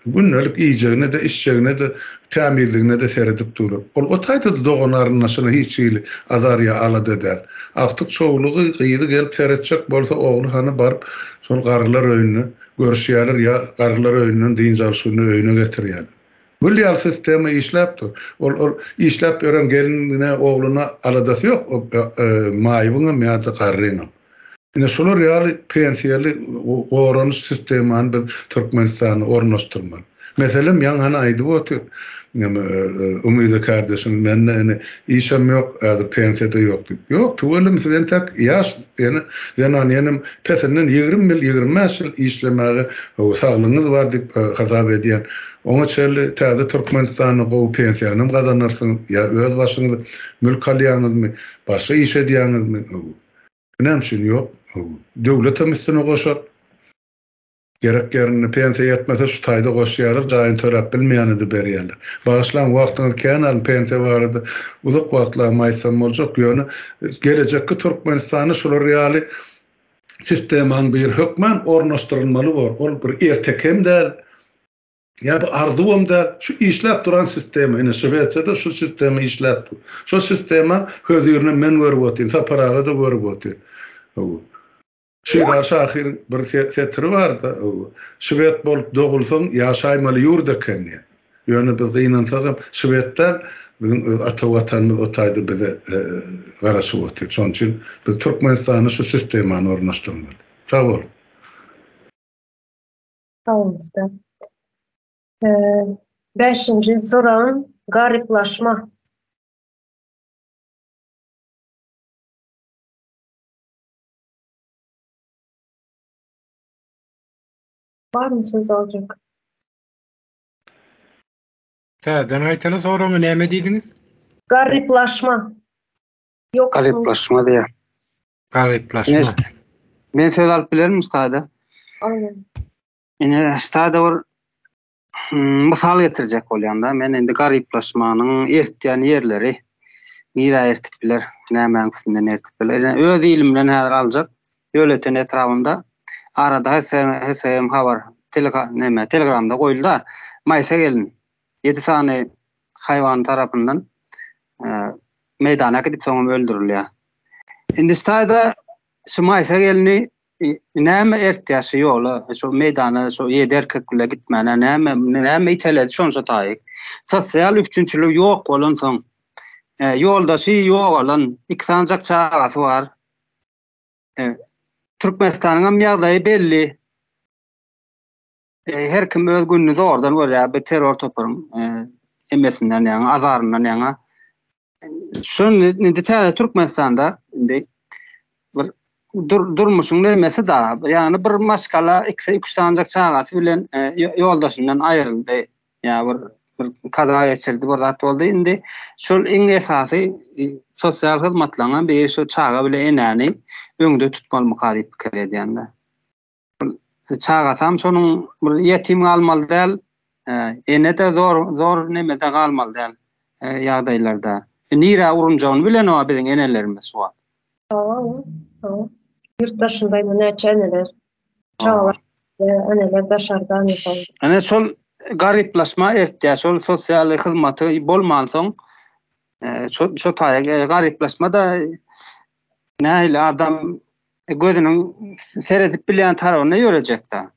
günnelik iýjegine de işjegine de tämizligine de seredip durur. O taýda da doganlaryň naşyna hiç ýyly azar ýa alad eder. Aktyk çoğulugy gyýdy gelip seretjek bolsa ogly hany barıp şol garrylar öýüne görüşýärler ýa garrylar öýünden diň jalşyny öýüne getirýärler. Bu ýaly sistema işläpdir. Ol işläp ýören gelinine, ogluna aladasy ýok, maýybyňa ýa-da garryňa. Ine şolar ýaly pensiýaly goranyş sistemany biz Türkmenistany ornaşdyrmaly. Meselem ýa-hany aýdyp otur. Umyda kardeşim menne işem ýok, ýa-da pensiýada ýok diýip. Ýok, tuwalym sizden tak ýaş, ýani pesenden 20 ýyl, 25 ýyl işlemäge saglygyňyz bar diýip hasap edýän. Oňa çelli täze Türkmenistanyň bu pensiýany gazanarsyň ýa öz başyňyzy mülk alýanyňyzmy, başga iş edýäňizmi? Näme ýok. Döwletem üstüne goşar. Gerek yerini pensiya yetmese şu taýda goşýarlar, jaýyn törap bilmeýänidi berýärler. Bagyşlan wagtyňyz kenal pensiya barady. Uzak wagtlar maýsam boljak ýöne gelecekki Türkmenistany şular ýaly sistemaň bir hökmen ornaşdyrylmaly bar. Ol bir ertekem däl. Ya bu arzum da şu işlep duran sistemi, ine Şwetsiyada da şu sistemi işlep. Şu sistema gözüne men görüp otyr, saparaga da görüp otyr. Şeýle şahir bir setri bar da Şwet bolup dogulsaň ýaşaýmaly ýurda kenni. Ýöne biz gynansak Şwetden bizim öz ata watanymyz o taýda bize garaşyp otyr. Şoň üçin biz Türkmenistany şu sistemany ornaşdyrmaly. Sag bol. Sağ olun. 5. soran gariplaşma. Var mı söz olacak? Täzeden aýtana soraňy näme diýdiňiz? Gariplaşma. Yok. Gariplaşma diye. Gariplaşma. Men söz alıp bilerim ustada. Aynen. Ine ustada bir misal getirecek bolýanda men endi gariplaşmanyň ertýän ýerleri nira ertip biler, näme üstünden ertip biler. Öz ilim bilen häzir aljak ýöleten etrafynda arada hesem habar Telegramda goýuldy. Maýsa gelin 7 sany haýwan tarapyndan meydana gidip soňam öldürilýär. Indi staýda şu maýsa gelini näme ertýäşi ýoly, şu meydana şu ýederkekle gitmäne näme içeledi şonsa taýyk. Sosial üçinçilik ýok bolan soň ýoldaşy ýok bolan iki sanjak çagasy bar. Türkmenistanyň ýagdaýy belli. Her kim öz gününi zordan görýär, bir terror toparyň emesinden ýa-ni azaryndan ýa-ni. Şonu indi Türkmenistanda indi bir durmuşyň nemesi da, ýani bir maskala 2-3 sanjak çagasy bilen ýoldaşyndan aýryldy. Ýa bir kaza geçirdi, bir zat boldy. Indi şol iň esasy sosial hyzmatlaryň bir şu çaga bilen enäni öňde tutmaly mukaryp pikir edýände. Çaga tam şonuň bir ýetim galmaly däl, enede zor nemede galmaly däl ýagdaýlarda. Nira urunjagyny bilen o biziň enelerimiz var. Tamam. Yurttaşındayım näçe eneler. Çağlar. Eneler daşardan ýaşaýar. Ana şol gariplaşma ertýär, şol sosial hyzmaty bolman soň şu taýa gariplaşma da näile adam gözüniň seredip bilen tarawyna ýörejek-de.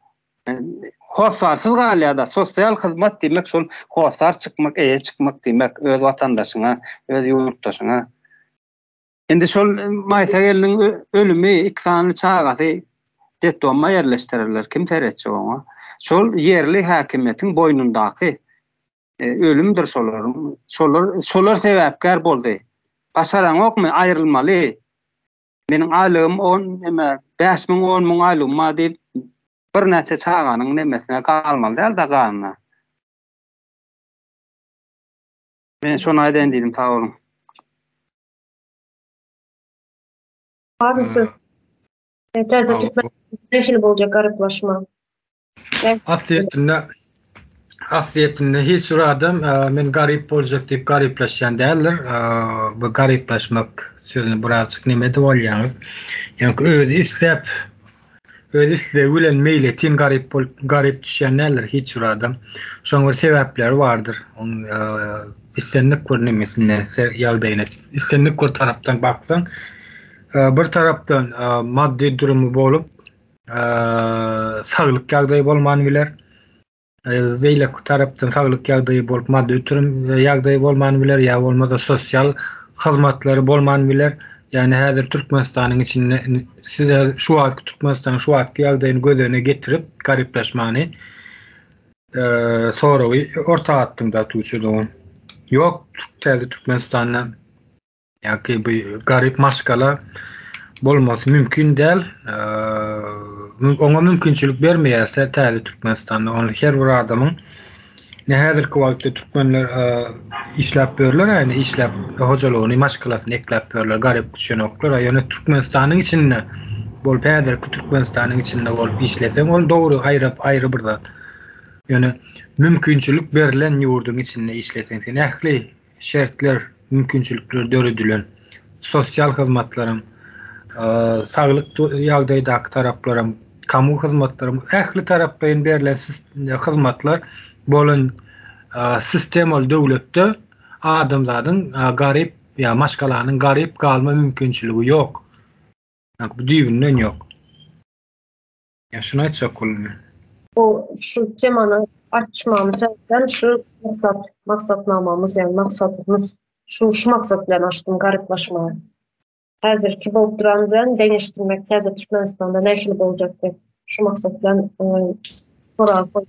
Hoşsarsyz galýa-da sosial hyzmat diýmek şol hoşsar çykmak, çykmak diýmek öz watandaşyňa, öz ýurtdaşyňa. Endi şol maýsa geliniň ölümi iki sany çagasy detdoma ýerleşdirirler. Kim teretçi oňa? Şol ýerli häkimetiň boýnundaky ölümdir şolaryň. Şolar sebäpkär boldy. Başaran okmy aýrylmaly. Meniň aýlygym 5.000-10.000 aýlygym diýip bir näçe çaganyň nemesine galmaly däl da ganyna. Men şonu aýdan diýdim, sag bolun. Var mı söz? Täze Türkmen boljak gariplaşma. Asliyetinde hiç adam men garip boljak diýip gariplaşýan däller. Bu gariplaşmak sözüni birazcık nemede bolýar. Ýani öz islew bilen meýletin garip düşýänler hiç adam. Şoň bir sebäpleri bardyr. Istenlik görnemesine ýagdaýyna istenlik gör tarapdan baksaň bir tarapdan maddi durumu bolup saglyk ýagdaýy bolman biler. Beýle tarapdan saglyk ýagdaýy bolup maddi ýagdaýy bolman biler ýa bolmasa sosial hyzmatlary bolman biler. Yani häzir Türkmenistanyň içinde size şu wagtky Türkmenistanyň şu wagtky ýagdaýyny gözüne getirip gariplaşmany soragy orta atdymda tutuýdy. Ýok, täze Türkmenistanyň ýa-ki bu garip maskala bolmasy mümkin däl. Oňa mümkinçilik bermeýärse täze Türkmenistanda onu her bir adamyň häzirki wagtda türkmenler işläp berler, ýani işläp hojalygyny maskalasyny eklep berler, garip güçenoklar. Ýani Türkmenistanyň içinde bolup häzirki Türkmenistanyň içinde bolup işleseň ol dogry aýry bir zat. Ýani mümkinçilik berilen ýurduň içinde işleseň sen ähli şertler, mümkinçilikler döredilen sosial hyzmatlaryň, saglyk ýagdaýdaky taraplarym, kamu hyzmatlarym, ähli tarapdan berilen hyzmatlar bolan sistem ol döwletde adamzadyň garyp ya maşgalanyň garyp galma mümkinçiligi ýok. Bu düýbünden ýok. Ya şunu aýtsak bolýar. Şu temany açmamız sebäpden şu maksatnamamız, yani maksadımız şu maksat bilen açdym garyplaşma. Häzirki bolup duran bilen deňeşdirmek, häzir Türkmenistanda nähili boljak diýip şu maksat bilen soraw koýdum.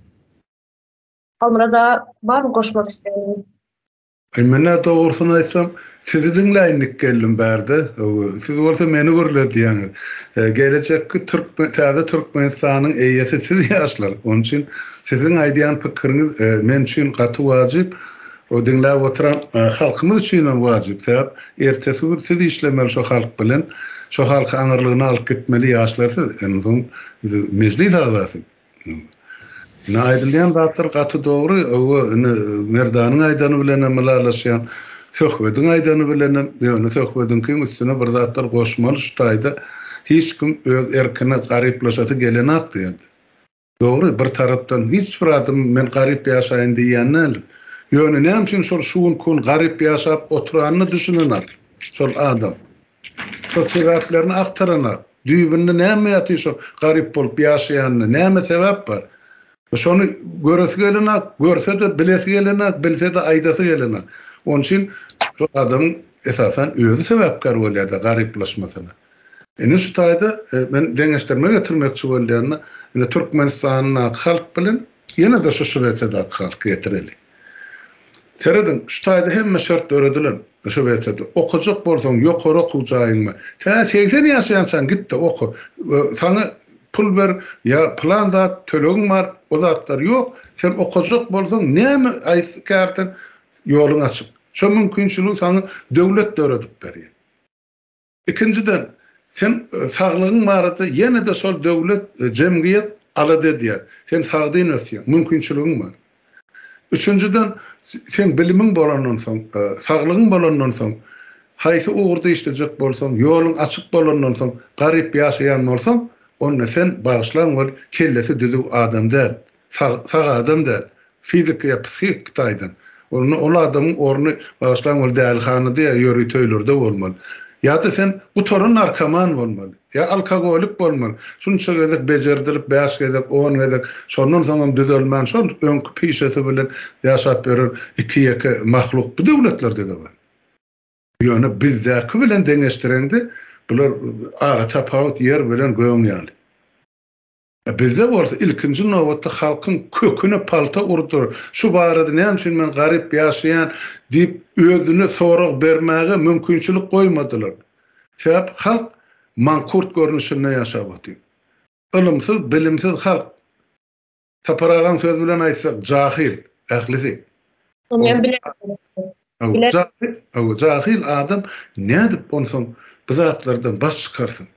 Almyrada barmy goşmak isleýäňiz? Mene doğrusunu aýtsam, sizi dinläýindik geldim bärde. Siz bolsa meni görledi ýaňy. Gelecekki täze Türkmenistanyň eýesi siz ýaşlar. Onun üçin sizin aýdýan pikiriňiz men üçin gaty wajyp. O dinläp oturan halkymyz üçin wajyp. Sebäp ertesi gün siz işlemeli şo halk bilen, şo halk aňyrlygyny alyp gitmeli ýaşlar siz. Eni meclis agzasy. Ne aydınlayan zatlar katı doğru, o merdanyň aydany bilen emelalaşýan, söhbetiň aydany bilen, ýöne söhbetiň üstüne bir zatlar goşmaly şutaýda hiç kim öz erkine garyplaşasy gelenakdy ýa-da. Doğru, bir tarapdan hiç bir adam men garyp ýaşaýyn diýýänler. Ýöne näme üçin şol şuun kun garyp ýaşap oturanyny düşünenler. Şol adam. Şol sebäplerini aktarana, düýbünde näme ýaty şo garyp bolup ýaşaýanyny, näme sebäp bar? Şonu göresi gelenek, görse de bilesi gelenek, bilse de aydası gelenek. Onun için şu adamın esasen özü sebepkar bolýar garyplaşmasyna. Eni şu taýda men deňeşdirme getirmekçi bolýarna, Türkmenistanyň halk bilen ýene de şu Şwetsiyada halk getireli. Teredin şu taýda hemme şert öğredilen şu Şwetsiyada okujak bolsaň ýokary okujaýynmy? Sen 80 ýaşaýansan gitdi oku. Sana pul ber ya plan da tölegin var, o zatlar yok. Sen okujak bolsaň näme aýskartyn ýoluň açyk. Şo mümkinçiligi sana döwlet öğretip berýär. İkinciden sen saglygyň barada ýene de şol döwlet jemgyýet alady diýär. Sen sagdyn ösýän, mümkinçiligiň bar. Üçüncüden sen bilimiň bolandan soň, saglygyň bolandan soň, haýsy ugurda işlejek bolsaň, ýoluň açyk bolandan soň, garyp ýaşaýan bolsaň, onu sen bağışlan var, kellesi düzü adam değil, sağ adam değil, fizik ya psikik taydın. Onu adamın orunu bağışlan var, dälhany diye yürü töylerde olmalı. Ya da sen bu torun narkoman olmalı, ya alkogolik olmalı. Şunu çok edek becerdirip, beş edek, 10 edek, sonun sonra düzelmen, son önkü pişesi bilen yaşap verir, iki mahluk bu devletlerde de var. Yani bizdeki bilen deňeşdirendi, bular ara tapawut yer bilen göňýäli. Bizde bolsa ilkinji nowatda halkyň köküne palta urdur. Şu barada näme üçin men garyp ýaşaýan diýip özüne sorag bermäge mümkinçilik goýmadylar. Sebäp halk mankurt görnüşinde ýaşap otýar. Ilymsyz, bilimsiz halk. Taparagan söz bilen aýtsak jahil, ählisi. Men bilen. Jahil adam näme diýip onsoň bu zatlardan baş çykarsyn.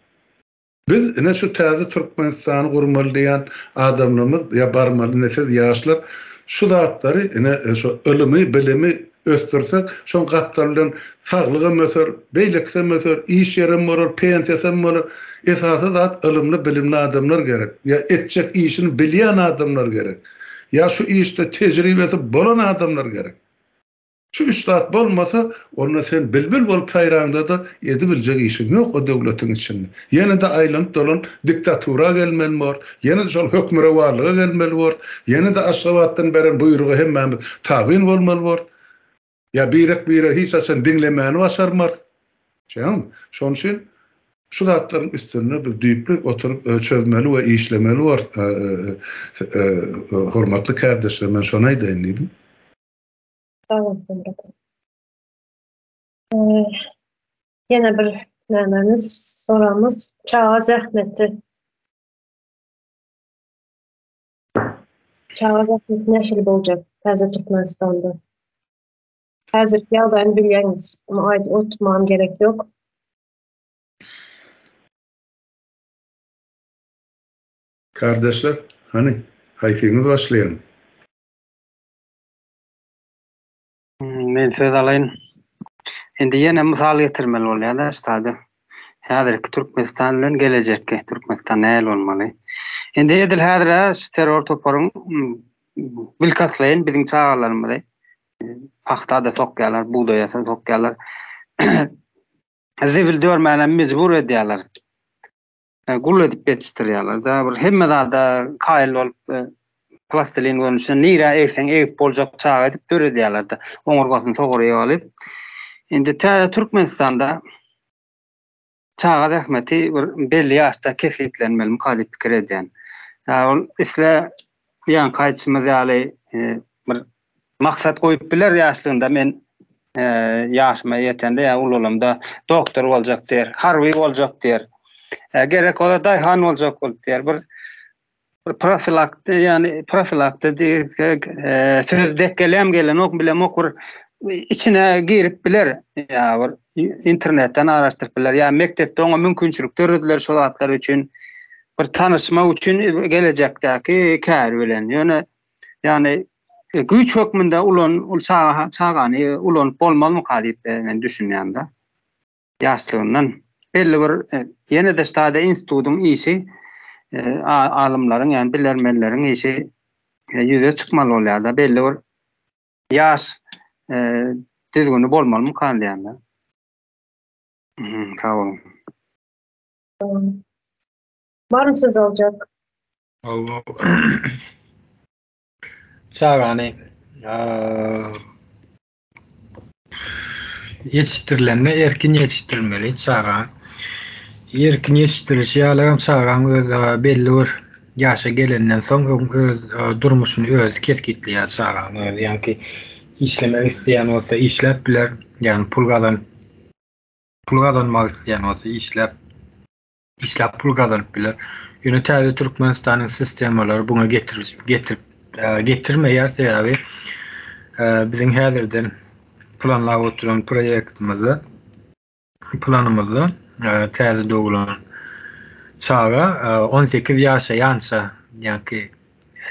Biz ene şu täze Türkmenistany gurmaly diýen adamlarymyz ya barmaly nesel ýaşlar şu zatlary ene şu ilimi, bilimi ösdirsek, şol gapdarlaryň saglygy möser, beýlekse möser, iş ýerim bolar, pensiýasy bolar. Esasy zat ilimli, bilimli adamlar gerek. Ya etjek işini bilýän adamlar gerek. Ya şu işte tejribesi bolan adamlar gerek. Şu üstad bolmasa, onu sen bilbil bolup taýranda da edi biljek işin ýok o döwletiň içinde. Ýene de aýlanyp dolan diktatura gelmeli bor, ýene de şol hökmürewarlyga gelmeli bor, ýene de aşgabatdan beren buyrugy hemme tabyn bolmaly bor. Ya bire hiç açan dinlemäni başarmar. Şoň üçin şu zatlaryň üstüne bir düýpli oturup çözmeli we işlemeli bor. Hormatly kardeşler, men şonu aýdýan. Yine bir nämemiz, soramız Çağaz Ähmeti. Çağaz Ähmet nähili boljak täze Türkmenistanda? Häzir ýagdaýyny bilýäňiz, oturmam gerek ýok. Kardeşler, hani haýsyňyz başlaýan. Men söz alayın. Endi ýene mysal getirmeli bolýar ustady. Häzirki Türkmenistan bilen gelecekki Türkmenistan näl bolmaly? Endi edil häzir terror toparyň bilkatlayan bizim çağlarımızda paxta da sokyalar, buğday da sokyalar. Zivil dörmenen mecbur ediyorlar. Gul edip yetiştiriyorlar. Da bir hemme da kail olup plastilin görünüşüne nira eksen ekip bolacak çağa edip dör ediyorlar da. Oňurgasyn toguryp alyp. Indi Türkmenistan'da çağa rahmeti bir belli yaşta kesitlenmeli muhalif pikir edýän. Isle ýan kaýtymyz ýaly bir maksat koyup biler yaşlığında men yaşıma yetende ya ululumda doktor olacak der, harbi olacak der. Gerek ola dayhan olacak der. Bir profilakti yani profilakti söz dekkelem gelen ok bilem okur içine girip biler ya internetten araştırıp biler ya mektepde ona mümkünçülük törediler şolatlar üçün bir tanışma üçün gelecekteki kär bilen yani güç hükmünde ulon çağani ulon bolmaly mukadip men düşünýände ýaşlygyndan belli bir yine de stade institutun işi alimlerin yani bilermenlerin işi yüze çıkmalı bolýar da belli bir ýaş düzgünü bolmaly mukadip. Sağ olun. Var mı söz alacak? Çağani yetiştirilenme erkin yetiştirilmeli çağan. Erkin yetiştiriliş ýaly çağan belli bir ýaşa gelenden soň durmuşyny öz kesgitleýär çağan. Ýani işlemek isteyen olsa işlep biler, yani pul kazanmak isteyen olsa işlep pul kazanıp biler. Ýöne Türkmenistanyň sistemleri buna getirmeýär sebäbi biziň häzirden planlap oturan planymyzda täze doglan çağa 18 ýaşa ýança, ýani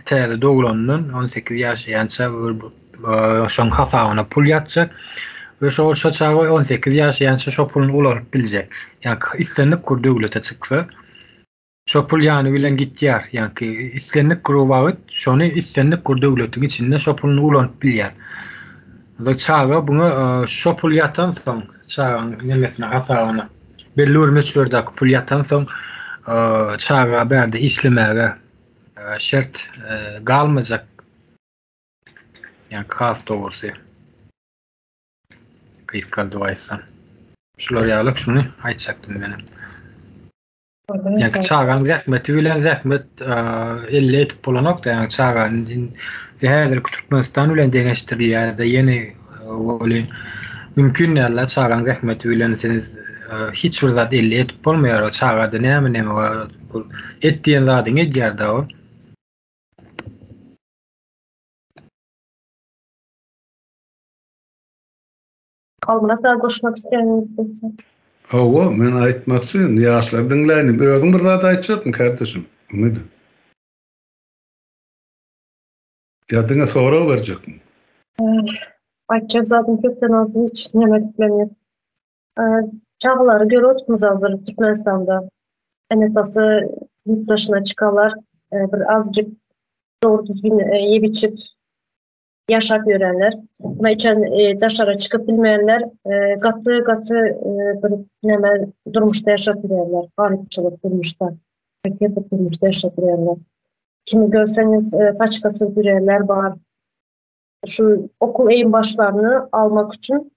täze doglanyň 18 ýaşa ýança şoň hasabyna pul ýatjak we şo çağa 18 ýaşa ýança şo puluny ulanyp biljek. Ýani islenip kur döwlete çyksa şo pul ýany bilen gitýär. Ýani islenip kur wagt şonu islenip kur döwletiň içinde şo puluny ulanyp bilýär. Da çağa bunu şo pul ýatan soň çağın nemesine hasabyna belli bir meçhurdaki pul ýatan soň çağa berde işlemäge şert galmajak. Yani kas doğrusu. Kıyıp kaldı aysan. Şular ýalyk şunu aýtjaktym benim. Yani çağan rahmeti bilen rahmet 50 etip bolanok da yani çağan häzir Türkmenistan bilen deňeşdirýär da yeni oli mümkün ýerler çağan rahmeti bilen seniz hiç bir zat 50 etip bolmaýar o çağada näme etdiýen zadyň edýär da o. Almanata koşmak isteyeniniz desin. Owa, men aýtmaksyn, ýaşlar diňlänim. Özüň bir zat aýtjapmy kardeşim? Umydy. Ýadyňa soraw berjekmi? Aýtjak zatym köpden azı hiç nemediklerini. Çağları görüyoruz hazır Türkmenistan'da. Enetası yurt dışına çıkarlar. Bir azıcık doğru düzgün yiyip içip yaşap görenler ve içen daşlara çıkıp bilmeyenler katı bir neme durmuşta yaşap görenler. Garipçılık durmuşta. Kepet durmuşta yaşap görenler. Kimi görseniz taçkası görenler var. Şu okul eğim başlarını almak için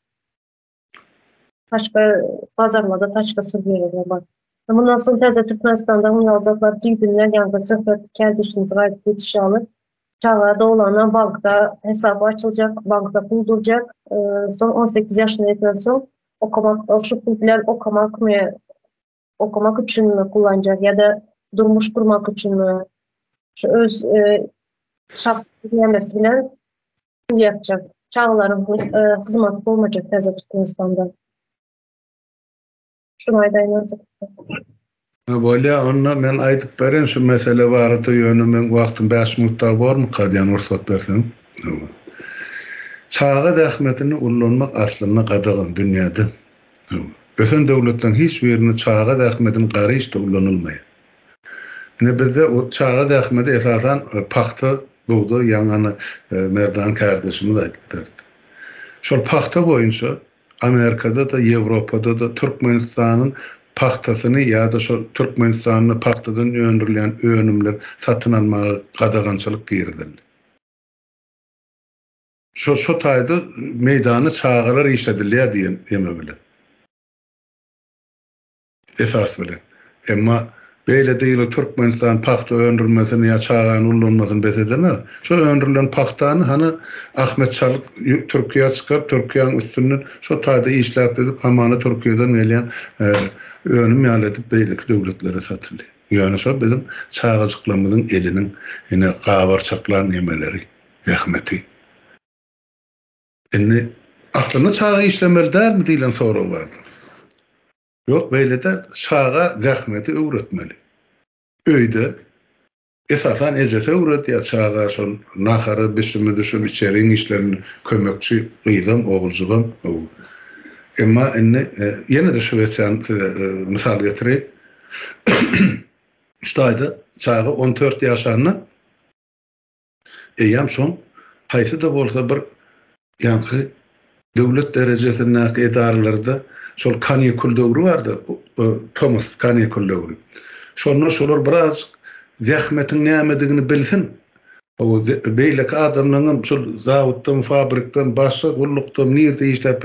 pazarmada taçkası görenler var. Bundan sonra teze Türkmenistan'da münazatlar düğünler yanında söhbet keldişiniz gayet yetişalı. Çağlarda olanlar bankta hesabı açılacak, bankta pul duracak. Son 18 yaşına yeten son şu pul bilen okumak için mi kullanacak ya da durmuş kurmak için mi? Şu öz şahs dinlemesi bilen pul yapacak. Çağların hizmeti olmayacak teze Türkmenistan'da. Şunu aydayınızı. Böyle onna men aýdyp beren şu mesele barada ýöne men wagtym 5 minutda barmy kadyan ruhsat bersen. Çağa rahmetini ullanmak aslında qadağan dünýäde. Ösen döwletden hiç birini çağa rahmetini garyş da ullanylmaýar. Ine bizde o çağa rahmeti esasan paxta Bu da ýaňany Merdan kardeşimiz aýtdy. Şol paxta boýunça Amerikada da, Ýewropada da Türkmenistanyň paxtasyny ýa-da şol Türkmenistanyň paxtadan öndürilen önümler satyn almagy gadagançylyk girdildi. Şo taýda meýdany çağalar işledilýär diýen ýeme bilen. Esas bilen. Emma beýle diýil Türkmenistan paxta öndürmesini ýa çağan ullanmasyny besedene. Şo öndürilen paxtany hany Ahmet Çalık Türkiýe çykar, Türkiýanyň üstünden şo taýda işläp edip hamana Türkiýeden gelýän önüm ýaly edip beýleki döwletlere satyldy. Ýani şo bizim çağajyklarymyzyň eliniň ene gabarçaklar nemeleri, zähmeti. Indi aslında çağa işlemeli däl mi diýilen soraw bardy. Yok, beýlede çağa zähmeti öwretmeli. Öýde esasan ejese öwretýär çağa şol nahary biçimi düşün içeriň işlerini kömekçi gyzam oguljygam. Emma indi ýene de şu wetsen misal getirip ştaýda çağa 14 ýaşanyň eýam şoň haýsy da bolsa bir ýa-ni döwlet derejesindäki edarlarda şol kanikul döwrü bardy. Thomas kanikul döwrü. Şolar biraz zähmetin nämedigini bilsin. O beýleki adamlaryň şol zawutdan, fabrikdan, başga gullukdan nirde işläp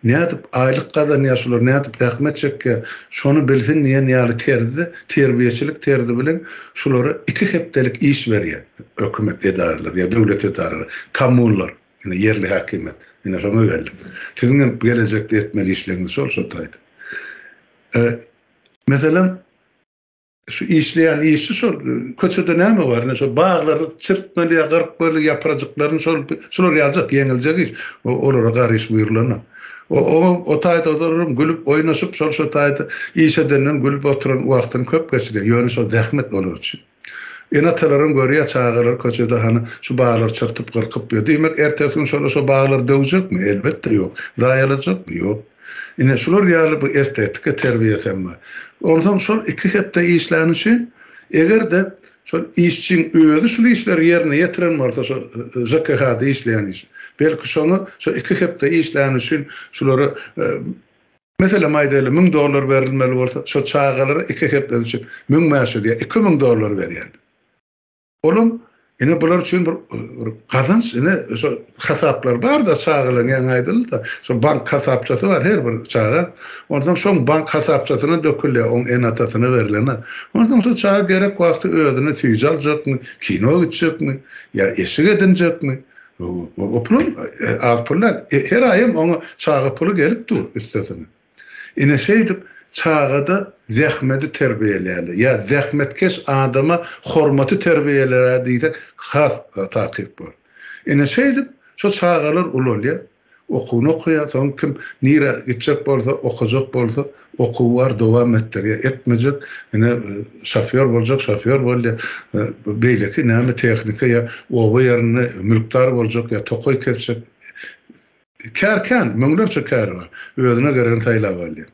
nädip aýlyk gazanýar şolar, nädip zähmet çekýär, şonu bilsin diýen ýaly terbiýeçilik terdi bilen şolara 2 hepdelik iş berýär. Hökümet edaralary ýa döwlet edaralary, kommunlar, ýani yerli häkimet. Ýene şonu geldi. Siziň gelecekde etmeli işleriniz şol taýda. Meselem şu işleyen işçi şol köçede näme bar? Şol bağlary çyrtmaly, garpmaly ýaprajyklaryny şol ýaljak, ýeňiljek iş. Olara gary iş buyurulana. O taýda oturup gülüp oýnaşyp şol taýda iş edenden gülüp oturan wagtyny köp geçirýär. Ýöne şol zähmet bolar üçin. Enatalaryň görýär çağalar köçede hany şu bağlar çyrtyp gyrkyp ýör. Demek ertesi gün şo bağlar döwjekmi? Elbetde ýok. Daýalajakmy? Ýok. Ine şolar ýaly bu estetik terbiýe hemme. Ondan şol 2 hepde işlän üçin egerde şol işçiň özü şu işleri ýerine ýetiren bolsa şo ZKH-da işleýän iş. Belki şonu şo 2 hepde işlän üçin şolary mesela maýdaly $1000 berilmeli bolsa şo çağalara 2 hepde üçin 1000 maaşy diýe $2000 berýär. Olum ine bular üçin bir gazanç, ine şo hasaplar bar da çağılan ýaňaýdyl da şo bank hasapçysy bar her bir çağa. Ondan şoň bank hasapçysyna dökülýär, oň enatasyna berilene. Ondan şo çağa gerek wagty özüne tüýje aljakmy, kino gitjekmi, ýa eşik edinjekmi? O pul az pullar her aýym oňa çağa pulu gelip dur istesin. Ine şeýdip çağada zähmeti terbiýelerli ýa zähmetkeş adama hormaty terbiýelerli diýsek has takyp bar. Ine şeýdip şo çağalar ululýar, okuwny okuýar, soň kim nire gitjek bolsa, okujak bolsa, okuw bar dowam etdirýär, etmejek, ine şoför boljak, şoför bolýar, beýleki näme tehnika ýa owa ýerine mülkdar boljak ýa tokoy kesjek. Kärken, müňlerçe kär bar, özüne göre taýlap alýar.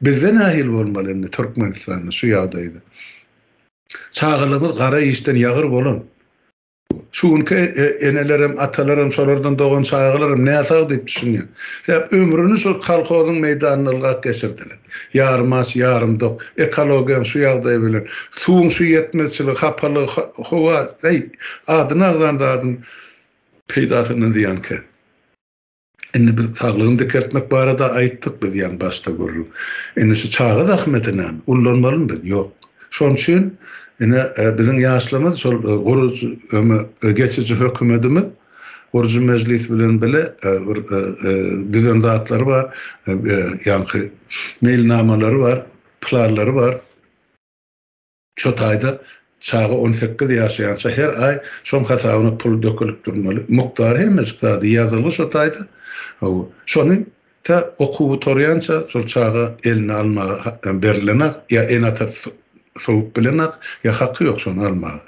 Bizde nahil bolmaly Türkmenistanyň şu ýagdaýda. Çağalymyz gara işden ýagyr bolan. Şuňky enelerem, atalarym şolardan dogan çağalarym näsag diýip düşünýär. Sebäp ömrüni şu kalkozyň meýdanyna geçirdiler. Yarım aç, yarım dok. Ekologiýa şu ýagdaý bilen, suwuň şu ýetmezçilik, hapalyk, howa, adyny agdandadyň peýdasyny diýenke. Indi biz saglygyny dikertmek barada aýtdyk biz ýan başda görürük. Indi şu çağa zähmetine ullanmalydy. Ýok. Şoň üçin ine biziň ýaşlarymyz şol guruj geçici hökümetimiz guruj meclis bilen bile düzen zatlary bar, ýa-ni mailnamalary bar, planlary bar. Şo taýda çağa 18 ýaşaýança her aý şoň hasabyna pul dökülip durmaly. Mukdary hemesgady ýazyly şo taýda. Şonu ta okuw torýança şol çağa eline almagy berilenek ýa enata soğuk bilenek ýa haqqy ýok şonu almagy.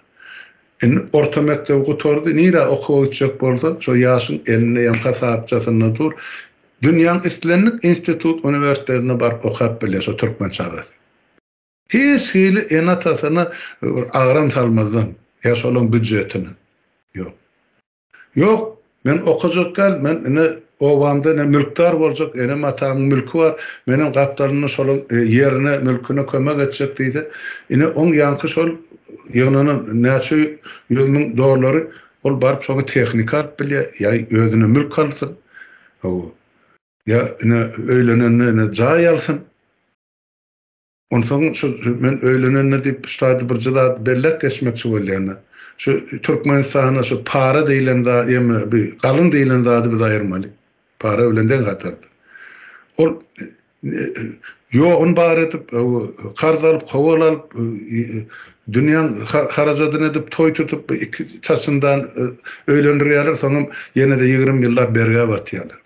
Orta mekdep gutordy, nire okuw gitjek bolsa şo ýaşyň eline ýa hasapçysyna dur. Dünýäň islenlik institut universitetine barıp okap bilýär şo türkmen çagasy. Hiç hili enatasyna agran salmazdan ýa şolaň büdjetini. Yok. Yok. Men okujakkal, men ine owanda ne mülkdar boljak, ene matamyň mülkü bar. Menin gapdalyny şol ýerine, mülküne kömek etjek diýdi. Ine oň ýanky şol ýygynyň näçe $100,000 ol barıp şoňa tehnikal bilýär, ýa özüne mülk alsyn. Ya ine öýlenenne jaý alsyn. Onsoň şu men öýlenenne diýip ştaýdy bir jyda bellek geçmekçi bolýarna. Şu Türkmenistana şu para diýilen da ýa bir galyn diýilen zady biz aýyrmaly. Para ölenden gatardy. Ol ýoğun bar edip karz alyp kowal alyp dünýäň harajadyny edip toý tutup iki çaşyndan öýlendirýärler, soňam ýene-de 20 ýyllar berge batýarlar.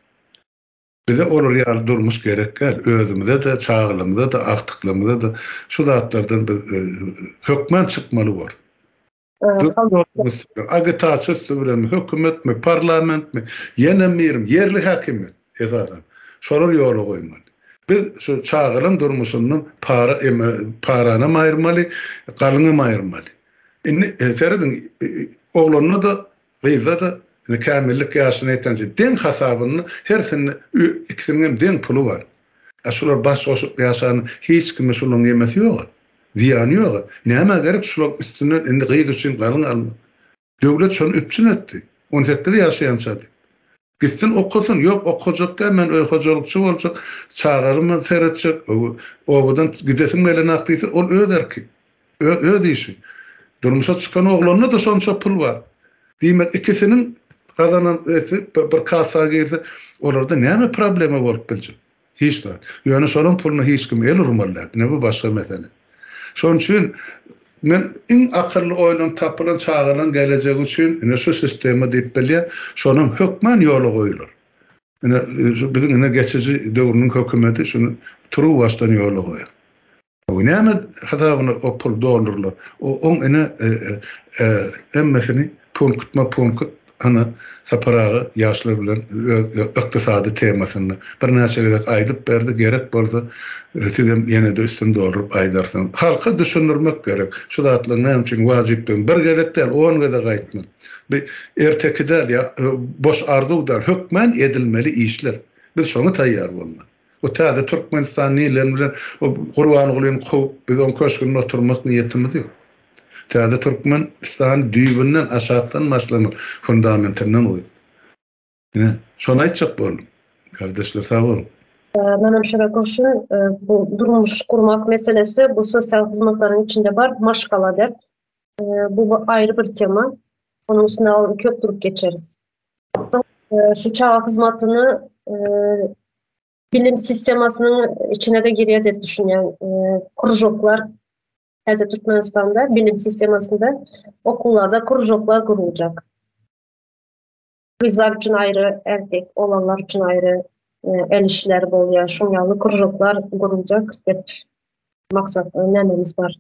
Bize olur ýaly durmuş gerekler. Özümüze de, çağılımıza da, aktıklığımıza da şu zatlardan hökmen çıkmalı var. Agitasiýa bilen hökümet mi, parlament mi, ýene-mirim, yerli hakimiyet ezadan. Şolar ýoly goýmaly. Biz şu çağılan durmuşundan parana aýyrmaly, galyny aýyrmaly. Feridin oglanyna da, gyza da kamillik ýaşyny etänçe den hasabyny hersini ikisiniň den pulu var. Şolar baş goşup ýaşany hiç kim şolaryň ýemesi ýok. Ziýany ýok. Näme gerek şolar üstüne indi gyzy üçin galyn alma. Döwlet şonu üpçün etdi. 18-de ýaşaýançady. Gitsin okusun, yok okujakka men öýhojalykçy boljak, çağırym seretjek, owadan gidesim gelen akdysa ol öderki. Öz işi. Durmuşa çykan oglanyna da şonça pul var. Diýmek ikisiniň gazanan bir kasa girse, olarda näme problemi bolup biljek? Hiç de. Ýöne şonuň puluny hiç kim el urmalar. Ne bu başga mesele. Şoň üçin men iň akylly oýlan tapylan çağılan gelecek üçin ine şu sistemi diýip bilýär, şonuň hökmen ýoly goýulur. Ine biziň ine geçici döwrüniň hökümeti şunu turu wastan ýoly goýar. O näme hasabyny o pul doldurlar. O oň ine emmesini punkt ana saparağı ýaşlar bilen ykdysady temasyny bir näçe gezek aýdyp berdi, gerek bolsa sizem ýene-de üstün doldurup aýdarsyň. Halka düşündirmek gerek. Şu zatlaryň näme üçin wajypdyr? Bir gezek del, 10 gezek aýtma. Bir ertekidel ýa boş arzuwdar hökmen edilmeli işler. Biz şoňa taýýar bolmaly. O täze Türkmenistan bilen o Gurban Gulyň biz on köşkünde oturmak niýetimiz ýok. Täze Türkmenistan düýbünden aşatdan başlamak fundamentinden oý. Şonu aýtjak bolum. Kardeşler sağ olun. Benim şöyle koşun, bu durmuş kurmak meselesi bu sosyal hizmetlerin içinde var. Maşkala der. Bu ayrı bir tema. Onun üstüne alıp köptürüp geçeriz. Şu çağ hizmetini bilim sistemasının içine de giriyor diye düşünüyorum. Krujoklar, Hazreti Türkmenistan'da bilim sistemasında okullarda krujoklar kurulacak. Kızlar için ayrı, erkek olanlar için ayrı el işleri bolýar, şoňaly krujoklar kurulacak. Maksat, nämemiz var.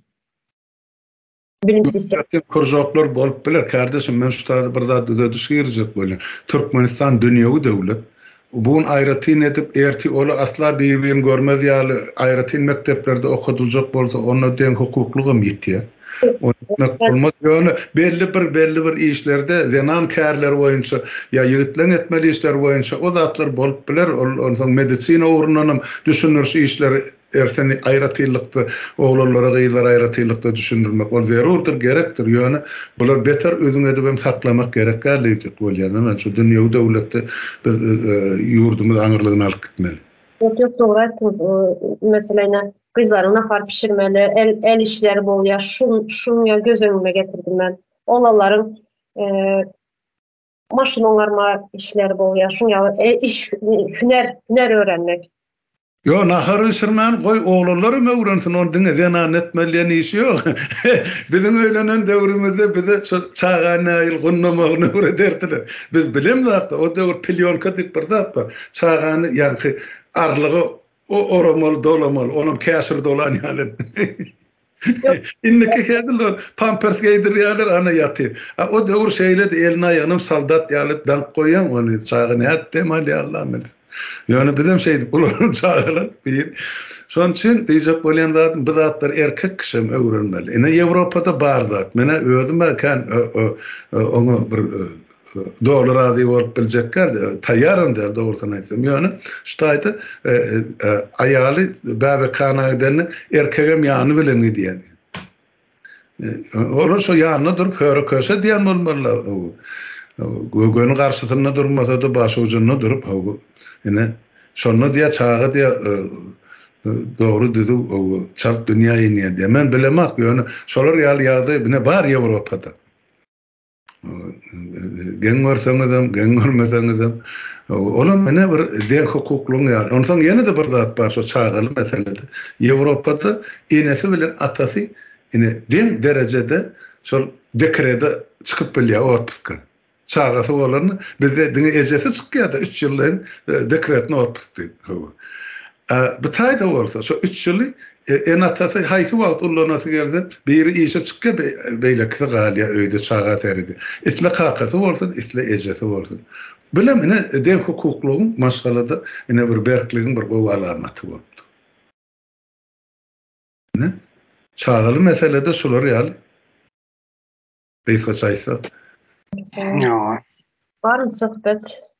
Bilim sistemi. Krujoklar bolup biler. Kardeşim, men şu bir zat düşürjek bolýar. Türkmenistan dünýäwi döwlet. Buň aýratyn edip erti ola asla bir-birini görmez ýaly aýratyn mekteplerde okudyljak bolsa ona deň hukuklygym ýetýär. Onu bolmaz ýöne belli bir işlerde zenan kärler boýunça ýa ýigitleň etmeli işler boýunça o zatlar bolup biler. Onsoň medisina ugrundan düşünürsi işler erseni aýratylykda oglanlara gyzlar aýratylykda düşündirmek ol zerurdur, gerekdir. Ýöne bular beter özüňe edip saklamak gerekli bolýar. Men şu dünýäwi döwletde biz ýurdumyz aňyrlygyny alyp gitmeli. Yok doğru aýtdyňyz. Meselene kızların nahar pişirmeli, el işleri bolýar. Şuňa göz öňüme getirdim ben. Olaların maşyn oňarma işleri bolýar. Şuňa iş hüner öğrenmek. Yo, nahar pişirmän goý oglanlar mı öwrensin, onu diňe zenan etmelýän işi ýok. Bizim öýlenen döwrümizde bize çağana ýyl gunnamagyny öwrederdiler. Biz bilemdik, o döwür pilyonka diýip bir zat bar. Çağany ýa-ni arlygy o oramal dolamal, onun käsir dolan ýaly. İnniki hedil pampers giydirýärler, ana ýatyr. O döwür şeýle de elini aýagyny saldat ýaly dank goýan, onu çağany hat demal ýaly. Yani bizim şey bulanın çağırlar bir. Şoň üçin diýjek bolýan zat bu zatlar erkek kişim öwrenmeli. Ene Ýewropada bar zat. Mene özüm belki onu bir doğru razı bolup biljekler taýýarym der dogrusyny aýtsam. Yani şu taýda aýaly bäbe kanaýdan erkege ýany bilen diýen. Olar şo ýanyna durup höre köse diýen bolmaly. Gögönü garşysyna durmasa da baş ucuna durup ene şonu diýe çağı diýe doğru dedi o çarp dünyayı niye diye. Men bilemek yani şolar ýaly bine bar Ýewropada. Gen görseňizem, gen görmeseňizem olam mene bir den hukukluň ýaly. Ondan ýene de bir zat bar şo çağıly meselede. Ýewropada enesi bilen atasy ine den derejede şol dekrede çykyp bilýär otpustka. Çağasy bolarny bize diňe ejesi çykýar 3 ýyldan dekretini otpusty. Bu taýda bolsa, şu 3 ýyly en atasy haýsy wagt ullanasy geldi, biri işe çykýar, beýle kisa galýa öýde çağa teridi. Isle kakasy bolsun, isle ejesi bolsun. Bilem ene den hukuklugyň maşgalada ene bir berkligiň bir gowy alamaty bolupdy. Ne? Çağaly meselede şular ýaly. Beýse çaýsa. Barın söhbet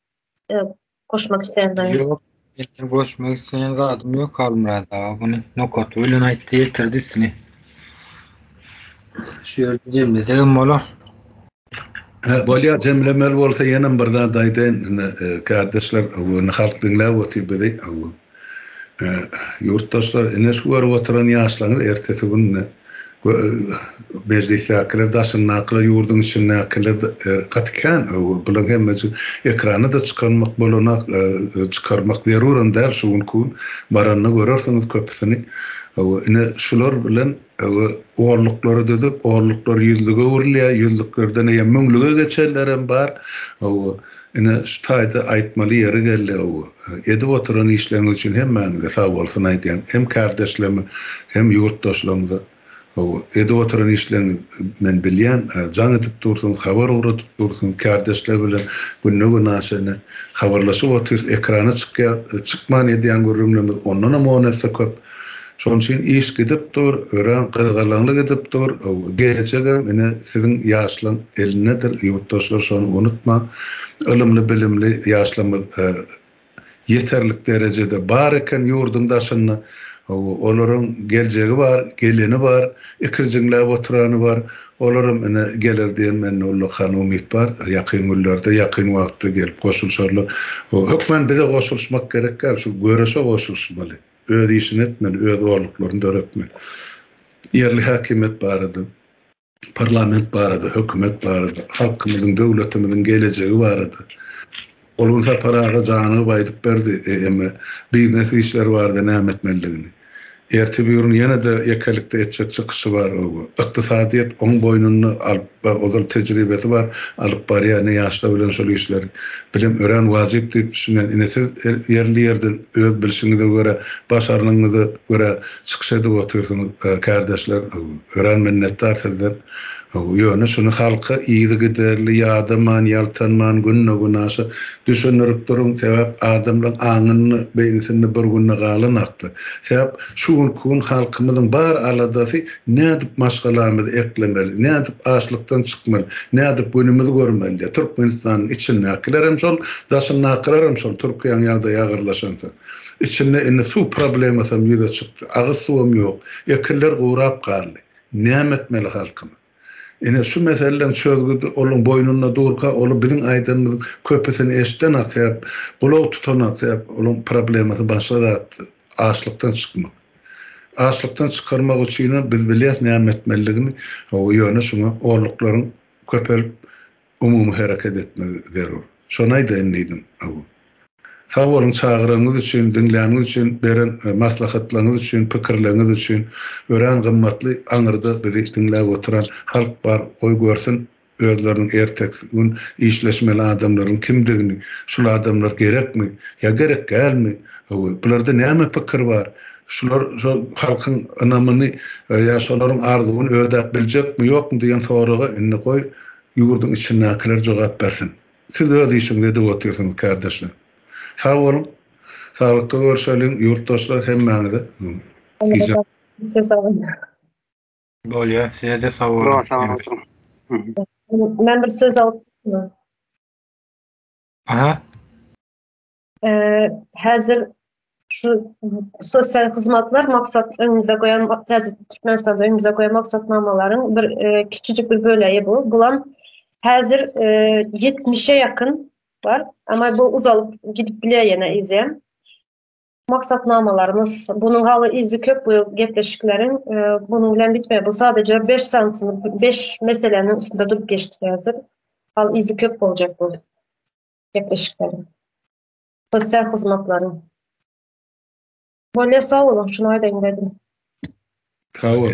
koşmak isteyenler. Yok. Koşmak isteyen zatım yok kalmırad abi. Bunu nokat bilen aýtdy ýetirdi sini. Şu ýerde jemlesegem bolar. Bolýar jemlemeli bolsa ýene bir zat aýdyn kardeşler onu halk dinläp otyrdy. Yurttaşlar ene şu wer oturan ýaşlaryň ertesi gününe meclisler daşın nakla yurdun için nakla katken bulan hemmeci ekranı da çıkarmak bolanak çıkarmak zarurun der şuun kun baranna görürsünüz köpüsünü ine şular bilen oğurlukları dedip oğurluklar yüzlüge uğurlaya yüzlüklerden münglüge geçerlerim bar ine şu taýda aýtmaly ýeri geldi edip oturan işlerin için hem mäňde sag bolsun aýdýan hem kardeşlerimi hem yurtdaşlarymyza edip oturan işlerini men bilýän jan edip dursun, habar uğratyp dursun, kardeşler bilen günne naşyny habarlaşyp otur, ekrana çykman edýän görümlerimiz ondan hem onessa köp. Şoň üçin iş gidip dur, ören gyzgalanlyk edip dur, gelecege mene siziň ýaşlan elinedir, yurtdaşlar şonu unutma. Ilymly, bilimli ýaşlarymyz yeterlik derejede bar eken ýurdun daşyny olaryň geljegi bar, geleni bar, ikirjinläp oturany bar. Olaryň ene geler diýen men ullukhan umyt bar. Ýakyn günlerde, ýakyn wagtda gelip goşulşarlar. Hökmen bize goşulşmak gerek bar, şu göreşe goşulşmaly. Öz işini etmeli, öz oğurluklaryny döretmeli. Yerli hakimet barady, parlament barady, hökümet barady, halkymyzyň, döwletimiziň gelejegi barady. Olunsa paraga jany baýdyp berdi, emme biznes işler bardy, näme etmeliligini. Erti bir ýene de ýekelikde etjek çykyşy bar. Ykdysadyýet oň boýnuny alyp, ozal tejribesi bar, alyp barýar, ne ýaşlar bilen şol işler bilim ören wajyp diýip düşünen inesiz yerli ýerden öz bilişiňize görä, başarlygyňyza görä çykyş edip otursunuz kardeşler. Ören minnetdar sizden. Ýöne şunu halka iýdi giderli ýadaman, ýaltanman, günne günaşy düşünürip durun sebäp adamlaryň aňyny, beýnisini bir günne galynakdy. Sebäp şu gün halkymyzyň bar aladasy nädip maşgalamyzy eklemeli, nädip açlykdan çykmaly, nädip günümizi görmeli. Türkmenistanyň içinde aklarym şol, daşyny aklarym şol, Türkiýanyň ýa-da ýagyrlaşansa. İçinde indi su problemasam ýüze çykdy. Agyz suwum ýok. Ekiller gurap galdy. Näme etmeli halkym? Ene şu meselelerin çözgüdü olun boynuna durka, olun bizim aydınımızın köpesini eşitten aksayap, kulağı tutan aksayap, olun probleması başladı açlıktan çıkmak. Açlıktan çıkarmak için biz biliyat näme etmeliligini, o yöne şuna oğurlukların köpelip umumy hareket etmeli derur. Şonay da enniydim. Sağ olun çağıranız için, dinleýäniz için, beren maslahatlaryňyz için, pikirleriňiz için, ören gymmatly aňyrda bizi dinläp oturan halk bar, oý görsün, özleriniň ertesi gün işleşmeli adamlaryň kimdigini, şol adamlar gerekmi, ýa gerek gelmi, bularda näme pikir bar, şular halkyň anamyny ýa şolaryň arzuwyny ödäp biljekmi, ýokmy diýen soraga inni goý, ýurdun içindekiler jogap bersin. Siz öz işiňizde otursunuz kardeşler. Sağ olun, Sağlıkta görüşelim, yurttaşlar hemmäňize. Söz alın. Bolýar, size de sag Sağ bolun. olun. Ben bir söz alıp Aha. Hazır şu sosyal hizmetler maksat önümüze koyan Türkmenistan'da önümüze koyan maksatnamaların bir küçücük bir böleği bu. Bulan hazır 70'e yakın var ama bu uzalıp gidip bile yine izleyen maksatnamalarımız. Bunun halı izi köp bu gepleşiklerin bunun bilen bitmeye bu sadece 5 sansını 5 meselenin üstünde durup geçti hazır. Halı izi köp olacak bu gepleşiklerin. Sosyal hizmetlerin. Böyle sağ olun. Şunu ayda inledim. Sağ ol.